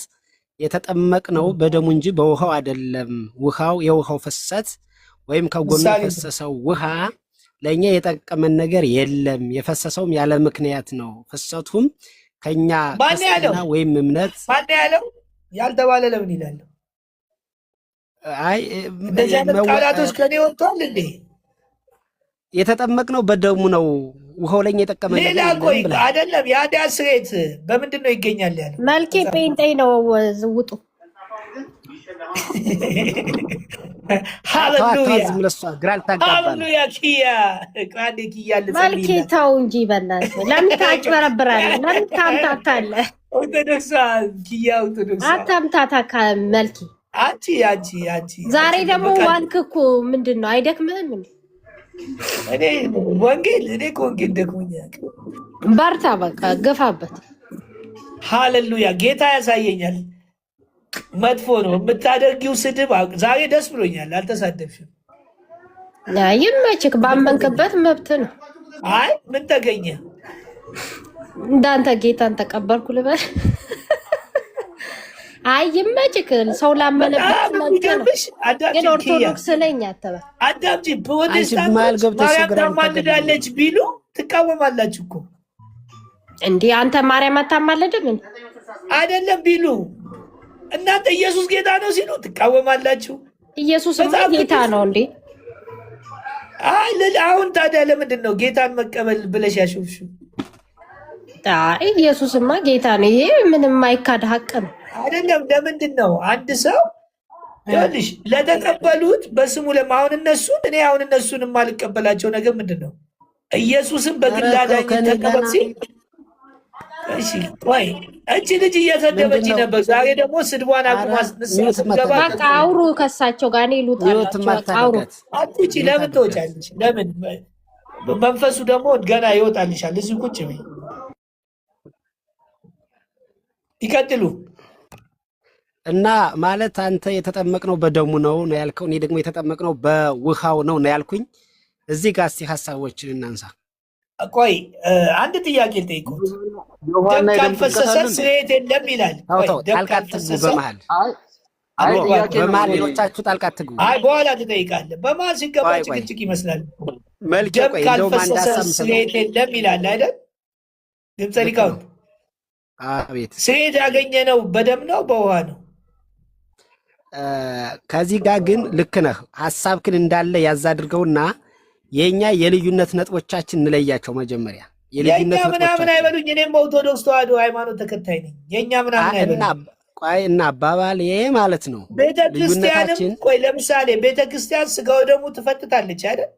Speaker 12: የተጠመቅነው በደሙ እንጂ በውሃው አይደለም። ውሃው የውሃው ፍሰት ወይም ከጎኑ የፈሰሰው ውሃ ለእኛ የጠቀመን ነገር የለም። የፈሰሰውም ያለ ምክንያት ነው። ፍሰቱም ከኛ ክርስትና ወይም እምነት
Speaker 1: ማን ያለው ያልተባለ ለምን ይላል?
Speaker 12: አይ
Speaker 1: እንደዚህ አይነት ቃላቶች ከኔ ወጥቷል እንዴ?
Speaker 12: የተጠመቅነው በደሙ ነው። ውሃው ለኛ የጠቀመን
Speaker 1: ሌላ ቆይ አይደለም። የኃጢአት ስርየት በምንድን ነው ይገኛል ያለው?
Speaker 13: መልኬ ጴንጤ ነው ዝውጡ።
Speaker 1: ሃሌሉያ ኪያ ቃዴ ኪያ
Speaker 13: መልኬ ተው እንጂ በእናትህ ለምን ታጭበረብራለህ? ለምን ታምታታለህ?
Speaker 1: ኦርቶዶክስ ኪያ ኦርቶዶክስ
Speaker 13: አታምታታ መልኬ።
Speaker 1: አንቺ
Speaker 13: ዛሬ ደግሞ ዋልክ እኮ ምንድን ነው አይደክምህም እንዴ?
Speaker 1: እኔ ከወንጌል ደክሞኛል።
Speaker 13: በርታ በቃ ግፋበት።
Speaker 1: ሃሌሉያ ጌታ ያሳየኛል። መጥፎ ነው የምታደርጊው ስድብ። ዛሬ ደስ ብሎኛል። አልተሳደብሽም።
Speaker 13: ይመችክ። ባመንክበት መብት ነው።
Speaker 1: አይ ምን ተገኘ?
Speaker 13: እንዳንተ ጌታን ተቀበልኩ ልበል? አይ ይመችክ። ሰው ላመነበት መብት ነው። ግን ኦርቶዶክስ ነኝ አትበል።
Speaker 1: አዳምጪ። ፕሮቴስታንት ማርያም ታማልዳለች ቢሉ ትቃወማላችሁ እኮ
Speaker 13: እንዴ? አንተ ማርያም አታማልድም
Speaker 1: አይደለም ቢሉ እናንተ ኢየሱስ ጌታ ነው ሲሉ ትቃወማላችሁ።
Speaker 13: ኢየሱስ ጌታ ነው እንዴ?
Speaker 1: አይ አሁን ታዲያ ለምንድን ነው ጌታን መቀበል ብለሽ ያሾፍሽው?
Speaker 13: አይ ኢየሱስማ ጌታ ነው። ይሄ ምንም የማይካድ ሀቅ ነው።
Speaker 1: አይደለም ለምንድን ነው አንድ ሰው ይኸውልሽ ለተቀበሉት በስሙ ለማሁን እኔ አሁን እነሱን የማልቀበላቸው ነገር ምንድን ነው? ኢየሱስን በግል አዳኝ ተቀበል ሲል እሺ ቆይ እቺ ልጅ እየሰደበች ነበር። ዛሬ ደግሞ ስድቧን አቁማ ስትገባ
Speaker 13: በቃ አውሩ ከሳቸው ጋር ነው ይሉታል። አውሩ
Speaker 1: አትጪ። ለምን ትወጫለሽ? ለምን መንፈሱ ደግሞ ገና ይወጣልሻል። እዚህ ቁጭ በይ። ይቀጥሉ።
Speaker 12: እና ማለት አንተ የተጠመቅነው በደሙ ነው ያልከው፣ እኔ ደግሞ የተጠመቅነው በውሃው ነው ያልኩኝ። እዚህ ጋር እስኪ ሀሳቦችን እናንሳ።
Speaker 1: ቆይ አንድ ጥያቄ ልጠይቅዎት። ደም ካልፈሰሰ ስርየት የለም ይላል።
Speaker 12: ጣልቃ አትግቡ። በመሀል ሌሎቻችሁ ጣልቃ አትግቡ።
Speaker 1: አይ በኋላ ትጠይቃለህ። በመሀል ሲገባ ጭቅጭቅ ይመስላል። ደም ካልፈሰሰ ስርየት የለም ይላል አይደል? ድምፀ ሊቃውንት
Speaker 12: አቤት።
Speaker 1: ስርየት ያገኘነው በደም ነው በውሃ ነው?
Speaker 12: ከዚህ ጋር ግን ልክ ነህ። ሀሳብክን እንዳለ ያዝ አድርገውና የኛ የልዩነት ነጥቦቻችን እንለያቸው። መጀመሪያ
Speaker 1: የኛ ምናምን አይበሉኝ። እኔም ኦርቶዶክስ ተዋሕዶ ሃይማኖት ተከታይ ነኝ። የኛ ምናምን አይበሉኝ።
Speaker 12: ቆይ እና አባባል ይሄ ማለት ነው።
Speaker 1: ቤተክርስቲያንም ቆይ ለምሳሌ ቤተክርስቲያን ስጋው ደግሞ ትፈትታለች አይደል?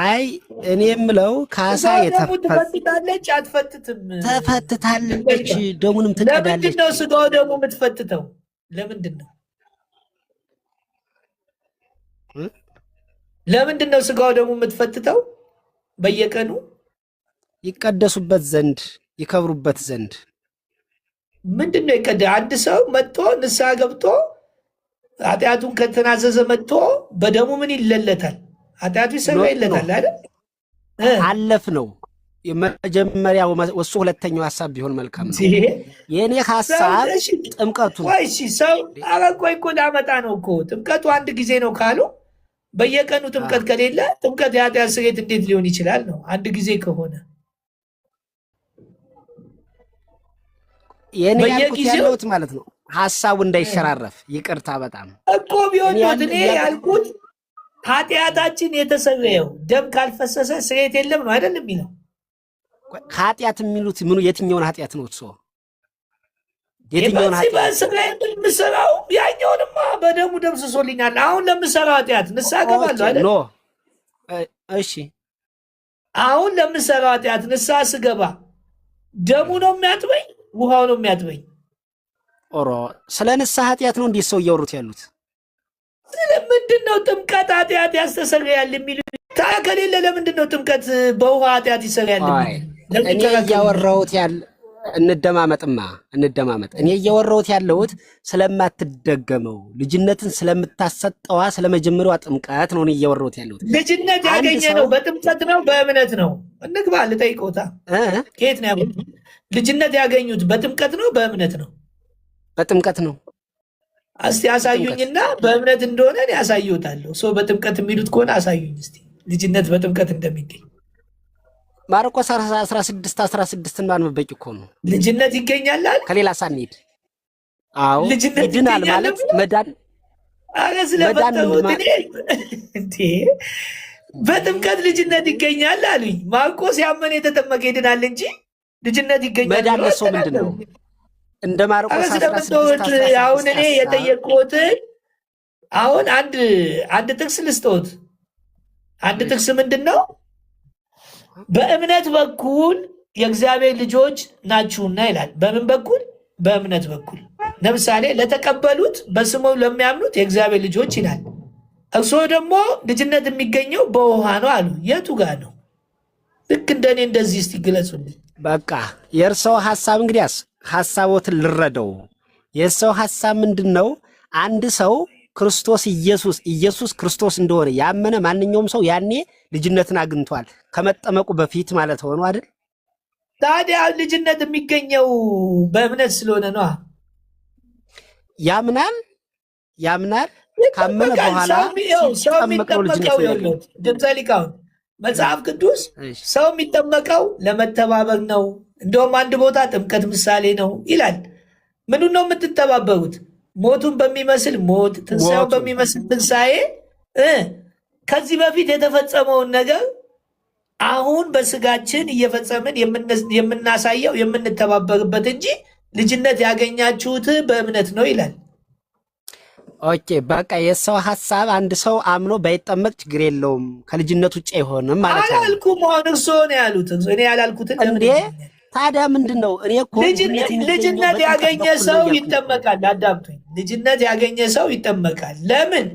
Speaker 12: አይ እኔ የምለው ካሳ
Speaker 1: ትፈትታለች አትፈትትም?
Speaker 12: ተፈትታለች፣ ደሙንም ትቀዳለች።
Speaker 1: ለምንድን ነው ስጋው ደግሞ የምትፈትተው? ለምንድን ነው ስጋው ደግሞ የምትፈትተው? በየቀኑ
Speaker 12: ይቀደሱበት ዘንድ ይከብሩበት ዘንድ።
Speaker 1: ምንድን ነው ይቀደ? አንድ ሰው መጥቶ ንስሐ ገብቶ ኃጢአቱን ከተናዘዘ መጥቶ በደሙ ምን ይለለታል? ኃጢአቱ ይሰረይለታል አይደል?
Speaker 12: አለፍ ነው የመጀመሪያው እሱ ሁለተኛው ሐሳብ ቢሆን መልካም ነው። የኔ ሐሳብ ጥምቀቱ
Speaker 1: እሺ ሰው ቆይ እኮ ላመጣ ነው እኮ ጥምቀቱ አንድ ጊዜ ነው ካሉ በየቀኑ ጥምቀት ከሌለ ጥምቀት የኃጢአት ስርየት እንዴት ሊሆን ይችላል ነው? አንድ ጊዜ ከሆነ
Speaker 12: የኔ ያልኩት ያለሁት ማለት ነው ሐሳቡ እንዳይሸራረፍ ይቅርታ በጣም
Speaker 1: እኮ ቢሆን እኔ ያልኩት ኃጢአታችን የተሰረየው ደም ካልፈሰሰ ስርየት የለም ነው አይደል የሚለው።
Speaker 12: ኃጢአት የሚሉት ምኑ የትኛውን ኃጢአት ነው? እሱ የትኛውን ኃጢአት
Speaker 1: የምሰራው? ያኛውንማ በደሙ ደምስሶልኛል። አሁን ለምሰራው ኃጢአት ንስሐ ገባለሁ አይደል?
Speaker 12: እሺ
Speaker 1: አሁን ለምሰራው ኃጢአት ንስሐ ስገባ ደሙ ነው የሚያጥበኝ? ውሃው ነው የሚያጥበኝ?
Speaker 12: ኦሮ ስለ ንስሐ ኃጢአት ነው እንዴ ሰው እያወሩት ያሉት?
Speaker 1: ምንድን ነው ጥምቀት ኃጢአት ያስተሰርያል የሚሉ ታዲያ ከሌለ ለምንድን ነው ጥምቀት በውሃ ኃጢአት ይሰራል?
Speaker 12: እኔ እያወራሁት ያለ እንደማመጥማ እንደማመጥ እኔ እያወራሁት ያለሁት ስለማትደገመው ልጅነትን ስለምታሰጠዋ ስለመጀመሪያዋ ጥምቀት ነው። እኔ እያወራሁት ያለሁት
Speaker 1: ልጅነት ያገኘ ነው በጥምቀት ነው በእምነት ነው? እንግባ ልጠይቆታ ከየት ነው ያገኙት? ልጅነት ያገኙት በጥምቀት ነው በእምነት ነው?
Speaker 12: በጥምቀት ነው።
Speaker 1: እስቲ አሳዩኝና በእምነት እንደሆነ እኔ አሳዩታለሁ። ሰው በጥምቀት የሚሉት ከሆነ አሳዩኝ እስቲ ልጅነት በጥምቀት እንደሚገኝ።
Speaker 12: ማርቆስ 16:16 ማንበብ በቂ እኮ ነው።
Speaker 1: ልጅነት ይገኛል አይደል?
Speaker 12: ከሌላ ሳንሄድ አዎ ይድናል ማለት መዳን።
Speaker 1: አረ ስለፈጠሩት እንዴ በጥምቀት ልጅነት ይገኛል አሉኝ። ማርቆስ ያመነ የተጠመቀ ይድናል እንጂ ልጅነት ይገኛል
Speaker 12: መዳን ለሰው ምንድን ነው? እንደ ማርቆስ
Speaker 1: 16 አሁን እኔ የጠየቅኩትን አሁን አንድ ጥቅስ ልስጦት። አንድ ጥቅስ ምንድን ነው? በእምነት በኩል የእግዚአብሔር ልጆች ናችሁና ይላል። በምን በኩል? በእምነት በኩል። ለምሳሌ ለተቀበሉት በስሙ ለሚያምኑት የእግዚአብሔር ልጆች ይላል። እርስዎ ደግሞ ልጅነት የሚገኘው በውሃ ነው አሉ። የቱ ጋር ነው? ልክ እንደኔ እንደዚህ እስቲ ግለጹልኝ።
Speaker 12: በቃ የእርሰው ሐሳብ እንግዲያስ ሐሳቦትን ልረደው። የሰው ሐሳብ ምንድን ነው? አንድ ሰው ክርስቶስ ኢየሱስ ክርስቶስ እንደሆነ ያመነ ማንኛውም ሰው ያኔ ልጅነትን አግኝቷል ከመጠመቁ በፊት ማለት ሆኖ አይደል?
Speaker 1: ታዲያ ልጅነት የሚገኘው በእምነት ስለሆነ ነው። ያምናል ካመነ በኋላ ሰው የሚጠመቀው ይኸውልህ ድምፀ ሊቃውንት መጽሐፍ ቅዱስ ሰው የሚጠመቀው ለመተባበር ነው። እንደውም አንድ ቦታ ጥምቀት ምሳሌ ነው ይላል። ምኑን ነው የምትተባበሩት? ሞቱን በሚመስል ሞት፣ ትንሣኤውን በሚመስል ትንሣኤ። ከዚህ በፊት የተፈጸመውን ነገር አሁን በስጋችን እየፈጸምን የምናሳየው የምንተባበርበት እንጂ ልጅነት ያገኛችሁት በእምነት ነው ይላል።
Speaker 12: ኦኬ በቃ የሰው ሐሳብ አንድ ሰው አምኖ ባይጠመቅ ችግር የለውም ከልጅነት ውጭ አይሆንም ማለት ነው።
Speaker 1: አላልኩም። አሁን እርስዎ ነው ያሉት፣ እኔ ያላልኩትን
Speaker 12: እንዴ። ታዲያ ምንድን ነው? እኔ እኮ
Speaker 1: ልጅነት ያገኘ ሰው ይጠመቃል። አዳምጡኝ። ልጅነት ያገኘ ሰው ይጠመቃል። ለምን?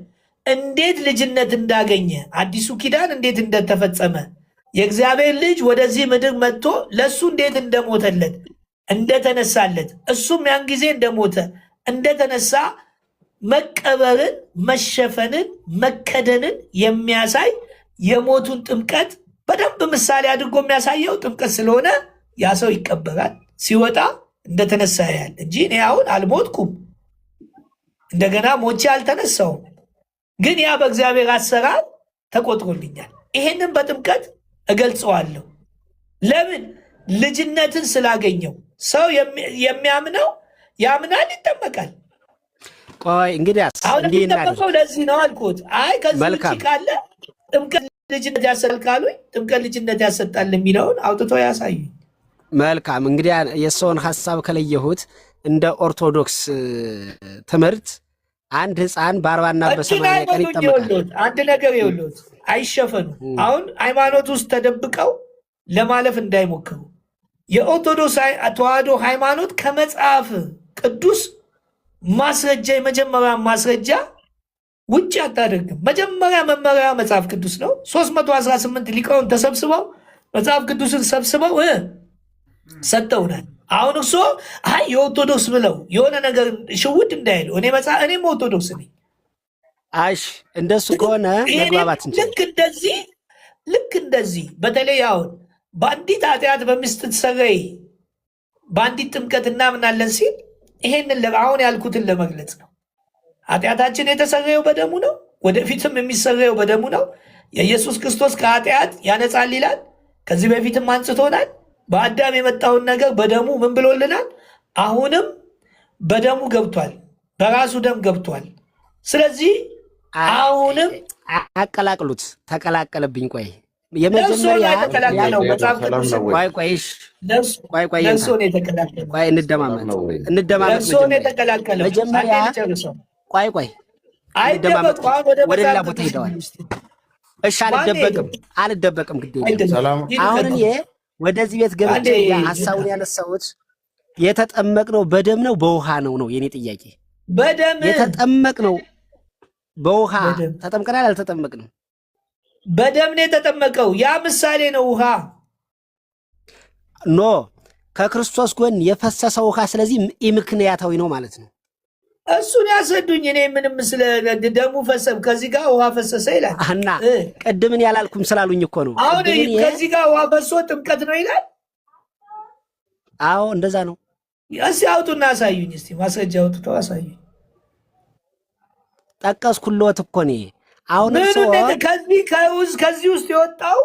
Speaker 1: እንዴት ልጅነት እንዳገኘ አዲሱ ኪዳን እንዴት እንደተፈጸመ የእግዚአብሔር ልጅ ወደዚህ ምድር መጥቶ ለእሱ እንዴት እንደሞተለት እንደተነሳለት እሱም ያን ጊዜ እንደሞተ እንደተነሳ መቀበርን፣ መሸፈንን፣ መከደንን የሚያሳይ የሞቱን ጥምቀት በደንብ ምሳሌ አድርጎ የሚያሳየው ጥምቀት ስለሆነ ያ ሰው ይቀበራል። ሲወጣ እንደተነሳ ያህል እንጂ እኔ አሁን አልሞትኩም፣ እንደገና ሞቼ አልተነሳውም። ግን ያ በእግዚአብሔር አሰራር ተቆጥሮልኛል። ይሄንን በጥምቀት እገልጸዋለሁ። ለምን? ልጅነትን ስላገኘው። ሰው የሚያምነው ያምናል፣ ይጠመቃል።
Speaker 12: ቆይ እንግዲህ
Speaker 1: አሁን የሚጠመቀው ለዚህ ነው አልኩት። አይ ከዚህ ውጭ ካለ ጥምቀት ልጅነት ያሰጣል ካሉኝ ጥምቀት ልጅነት ያሰጣል የሚለውን አውጥቶ ያሳዩኝ።
Speaker 12: መልካም እንግዲህ የሰውን ሐሳብ ከለየሁት እንደ ኦርቶዶክስ ትምህርት አንድ ሕፃን በ40 እና በ80 ቀን ይጠመቃል።
Speaker 1: አንድ ነገር ይኸውልዎት፣ አይሸፈኑ። አሁን ሃይማኖት ውስጥ ተደብቀው ለማለፍ እንዳይሞክሩ። የኦርቶዶክስ ተዋህዶ ሃይማኖት ከመጽሐፍ ቅዱስ ማስረጃ የመጀመሪያ ማስረጃ ውጭ አታደርግም። መጀመሪያ መመሪያ መጽሐፍ ቅዱስ ነው። 318 ሊቃውን ተሰብስበው መጽሐፍ ቅዱስን ሰብስበው ሰጠውናል። አሁን እርሶ አይ የኦርቶዶክስ ብለው የሆነ ነገር ሽውድ እንዳይሉ እኔም ኦርቶዶክስ ነኝ።
Speaker 12: አሽ እንደሱ ከሆነ መግባባት
Speaker 1: ልክ እንደዚህ በተለይ አሁን በአንዲት ኃጢአት በምስትሰረይ በአንዲት ጥምቀት እናምናለን ሲል ይሄንን አሁን ያልኩትን ለመግለጽ ነው። ኃጢአታችን የተሰረየው በደሙ ነው፣ ወደፊትም የሚሰረየው በደሙ ነው። የኢየሱስ ክርስቶስ ከኃጢአት ያነጻል ይላል። ከዚህ በፊትም አንጽቶናል። በአዳም የመጣውን ነገር በደሙ ምን ብሎልናል? አሁንም በደሙ ገብቷል፣ በራሱ ደም ገብቷል። ስለዚህ አሁንም
Speaker 12: አቀላቅሉት። ተቀላቀለብኝ። ቆይ የመጀመሪያ ወደ ሌላ ቦታ ሄደዋል። እሺ አልደበቅም፣ ግዴ አሁን እኔ ወደዚህ ቤት ገብቼ ሀሳቡን ያነሳሁት የተጠመቅነው በደም ነው በውሃ ነው የኔ ጥያቄ።
Speaker 1: በደም
Speaker 12: የተጠመቅነው በውሃ ተጠምቀናል አልተጠመቅንም?
Speaker 1: በደም ነው የተጠመቀው። ያ ምሳሌ ነው ውሃ
Speaker 12: ኖ ከክርስቶስ ጎን የፈሰሰ ውሃ። ስለዚህ ምክንያታዊ ነው ማለት ነው።
Speaker 1: እሱን ያስረዱኝ። እኔ ምንም ስለ ደሙ ፈሰም ከዚህ ጋር ውሃ ፈሰሰ ይላል
Speaker 12: እና ቅድምን ያላልኩም ስላሉኝ እኮ ነው።
Speaker 1: አሁን ከዚህ ጋር ውሃ ፈሶ ጥምቀት ነው ይላል።
Speaker 12: አዎ እንደዛ ነው።
Speaker 1: እስኪ አውጡና አሳዩኝ። እስኪ ማስረጃ አውጥተው አሳዩኝ።
Speaker 12: ጠቀስኩልዎት እኮ እኔ አሁን
Speaker 1: ከዚህ ውስጥ የወጣው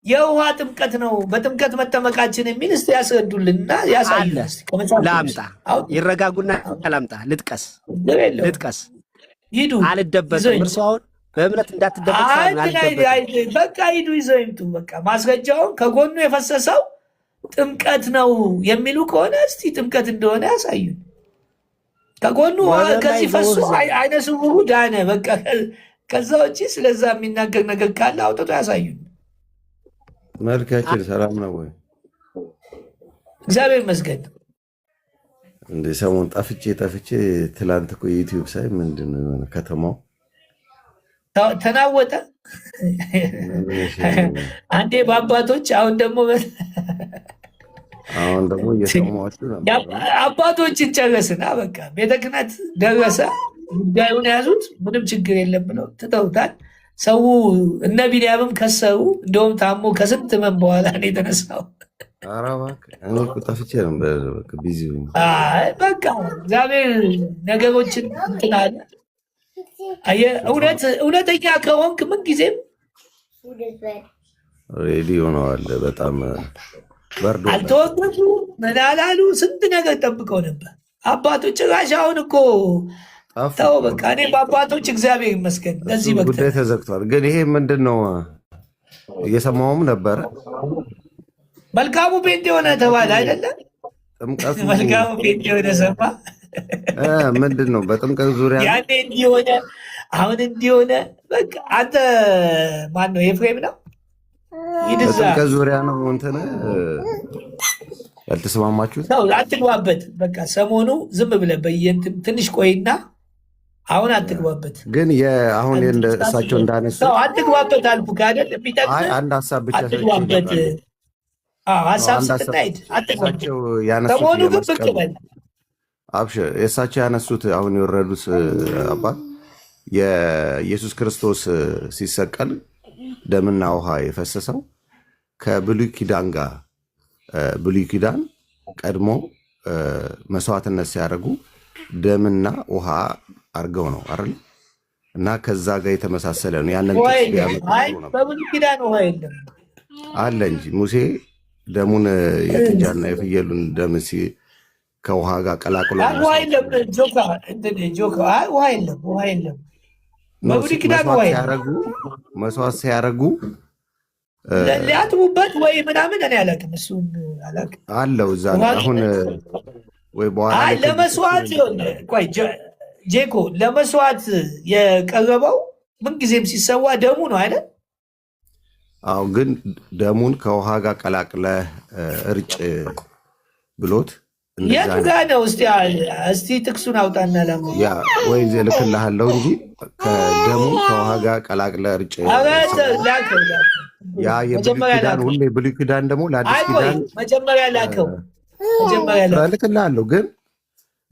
Speaker 1: የውሃ ጥምቀት ነው። በጥምቀት መጠመቃችን የሚል እስቲ ያስረዱልንና ያሳዩን።
Speaker 12: ላምጣ፣ ይረጋጉና ላምጣ። ልጥቀስ
Speaker 1: ሂዱ።
Speaker 12: አልደበቅም። እርሱ አሁን በእምነት እንዳትደበቅ
Speaker 1: በቃ ሂዱ፣ ይዘው ይምጡ። በቃ ማስረጃውን ከጎኑ የፈሰሰው ጥምቀት ነው የሚሉ ከሆነ እስቲ ጥምቀት እንደሆነ ያሳዩን። ከጎኑ ከዚህ ፈሶ አይነ ስውሩ ዳነ። በቃ ከዛ ውጭ ስለዛ የሚናገር ነገር ካለ አውጥቶ ያሳዩን።
Speaker 3: መልካችን ሰላም ነው ወይ?
Speaker 1: እግዚአብሔር ይመስገን።
Speaker 3: እንደ ሰሞን ጠፍቼ ትላንት እኮ ዩቲዩብ ሳይ ምንድን ነው ከተማው
Speaker 1: ተናወጠ። አንዴ በአባቶች አሁን ደግሞ
Speaker 3: እየሰማችሁ ነው።
Speaker 1: አባቶችን ጨረስና በቃ ቤተ ክህነት ደረሰ። ጉዳዩን ያዙት። ምንም ችግር የለም ብለው ትተውታል። ሰው እነ ቢንያምም ከሰሩ። እንደውም ታሞ ከስንት ህመም በኋላ ነው የተነሳው።
Speaker 3: ጠፍቼ ነው ቢዚ።
Speaker 1: በቃ እግዚአብሔር ነገሮችን እንትን አለ። እውነተኛ ከሆንክ ምን ጊዜም
Speaker 3: ሬዲ ሆነዋል። በጣም በርዶ
Speaker 1: አልተወገዱ ምን አላሉ። ስንት ነገር ጠብቀው ነበር አባቶች። ጭራሽ አሁን እኮ ተው በቃ። እኔ በአባቶች እግዚአብሔር ይመስገን ለዚህ
Speaker 3: ጉዳይ ተዘግቷል። ግን ይሄ ምንድን ነው? እየሰማውም ነበረ።
Speaker 1: መልካሙ ጴንጤ የሆነ ተባለ አይደለም?
Speaker 3: ጥምቀቱ
Speaker 1: መልካሙ ጴንጤ የሆነ ሰማ።
Speaker 3: ምንድን ነው በጥምቀት ዙሪያ
Speaker 1: ያኔ እንዲሆነ አሁን እንዲሆነ በቃ አንተ ማን ነው? ኤፍሬም ነው።
Speaker 3: በጥምቀት ዙሪያ ነው እንትን ያልተስማማችሁት?
Speaker 1: አትግባበት። በቃ ሰሞኑ ዝም ብለህ በየእንትን ትንሽ ቆይና አሁን አትግባበት።
Speaker 3: ግን አሁን እሳቸው እንዳነሱ
Speaker 1: አትግባበት አልኩህ አይደል? የሚጠቅምህ
Speaker 3: አንድ ሀሳብ ብቻ
Speaker 1: አትግባበት። ሀሳብ ስትናሄድ አትግባበት። ሰሞኑ ግን ብቅ በል።
Speaker 3: አብሽር። የእሳቸው ያነሱት አሁን የወረዱት አባት የኢየሱስ ክርስቶስ ሲሰቀል ደምና ውሃ የፈሰሰው ከብሉይ ኪዳን ጋር ብሉይ ኪዳን ቀድሞ መስዋዕትነት ሲያደርጉ ደምና ውሃ አድርገው ነው አይደል? እና ከዛ ጋር የተመሳሰለ ነው። ያንን
Speaker 1: በብሉይ ኪዳን ውሃ የለም
Speaker 3: አለ እንጂ ሙሴ ደሙን የጥጃና የፍየሉን ደም ከውሃ ጋር ቀላቅሎ
Speaker 1: ውሃ የለም። ውሃ የለም። በብሉይ ኪዳን ውሃ የለም።
Speaker 3: መስዋዕት ሲያደርጉ
Speaker 1: ሊያጥቡበት ወይ ምናምን እኔ አላውቅም። እሱን አላውቅም
Speaker 3: አለው እዛ አሁን ወይ በኋላ
Speaker 1: ለመስዋዕት ቆይ ጄኮ ለመስዋዕት የቀረበው ምንጊዜም ሲሰዋ ደሙ ነው አይደል?
Speaker 3: አዎ። ግን ደሙን ከውሃ ጋር ቀላቅለህ እርጭ ብሎት
Speaker 1: የቱ ጋ ነው? እስቲ ጥቅሱን አውጣና ለሙ
Speaker 3: ያ ወይ ልክልሃለሁ እንጂ ከደሙ ከውሃ ጋር ቀላቅለ እርጭ ያ የብሉይ ኪዳን ሁሌ ብሉይ ኪዳን ደግሞ ለአዲስ ኪዳን
Speaker 1: መጀመሪያ ላከው
Speaker 3: ልክልሃለሁ። ግን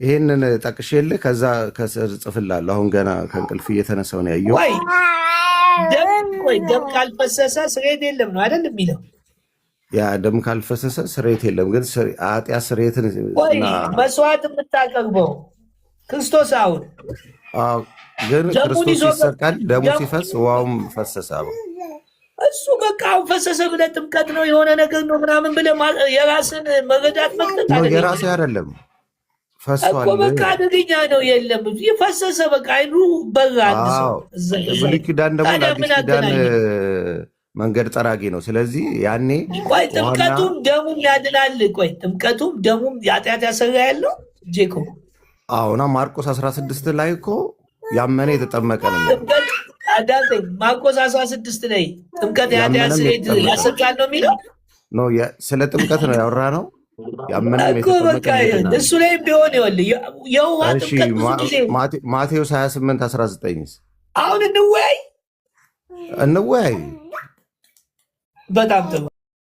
Speaker 3: ይሄንን ጠቅሼልህ ከዛ ከስር ጽፍልሃለሁ። አሁን ገና ከእንቅልፍ እየተነሳሁ ነው ያየው።
Speaker 1: ደም ካልፈሰሰ ስርየት የለም ነው አይደል የሚለው?
Speaker 3: ያ ደም ካልፈሰሰ ስርየት የለም። ግን ኃጢአት ስርየትን
Speaker 1: መስዋዕት የምታቀርበው ክርስቶስ አሁን
Speaker 3: ግን ክርስቶስ ሲሰቀል ደሙ ሲፈስ ውሃውም ፈሰሰ።
Speaker 1: እሱ በቃ አሁን ፈሰሰ ብለህ ጥምቀት ነው የሆነ ነገር ነው ምናምን ብለህ የራስን መረዳት መክተት
Speaker 3: ነው። የራሴ አይደለም ፈሷል።
Speaker 1: በቃ አደገኛ ነው። የለም ፈሰሰ በቃ አይኑ በራ።
Speaker 3: ብሉይ ኪዳን ደግሞ ለአዲስ ኪዳን መንገድ ጠራጊ ነው። ስለዚህ ያኔ
Speaker 1: ቆይ ጥምቀቱም ደሙም ያድናል። ቆይ ጥምቀቱም ደሙም ኃጢአት ያሰራ ያለው ጄኮ
Speaker 3: አሁና ማርቆስ 16 ላይ እኮ ያመነ የተጠመቀ ነው።
Speaker 1: ማርቆስ 16 ላይ ጥምቀት የኃጢአት ስርየት ያሰጣል ነው የሚለው
Speaker 3: ነው። ስለ ጥምቀት ነው ያወራ ነው። ያመነ
Speaker 1: በቃ እሱ ላይ ቢሆን ይኸውልህ የውሃ ጥምቀት
Speaker 3: ማቴዎስ 28:19
Speaker 1: አሁን እንወያይ
Speaker 3: በጣም ጥሩ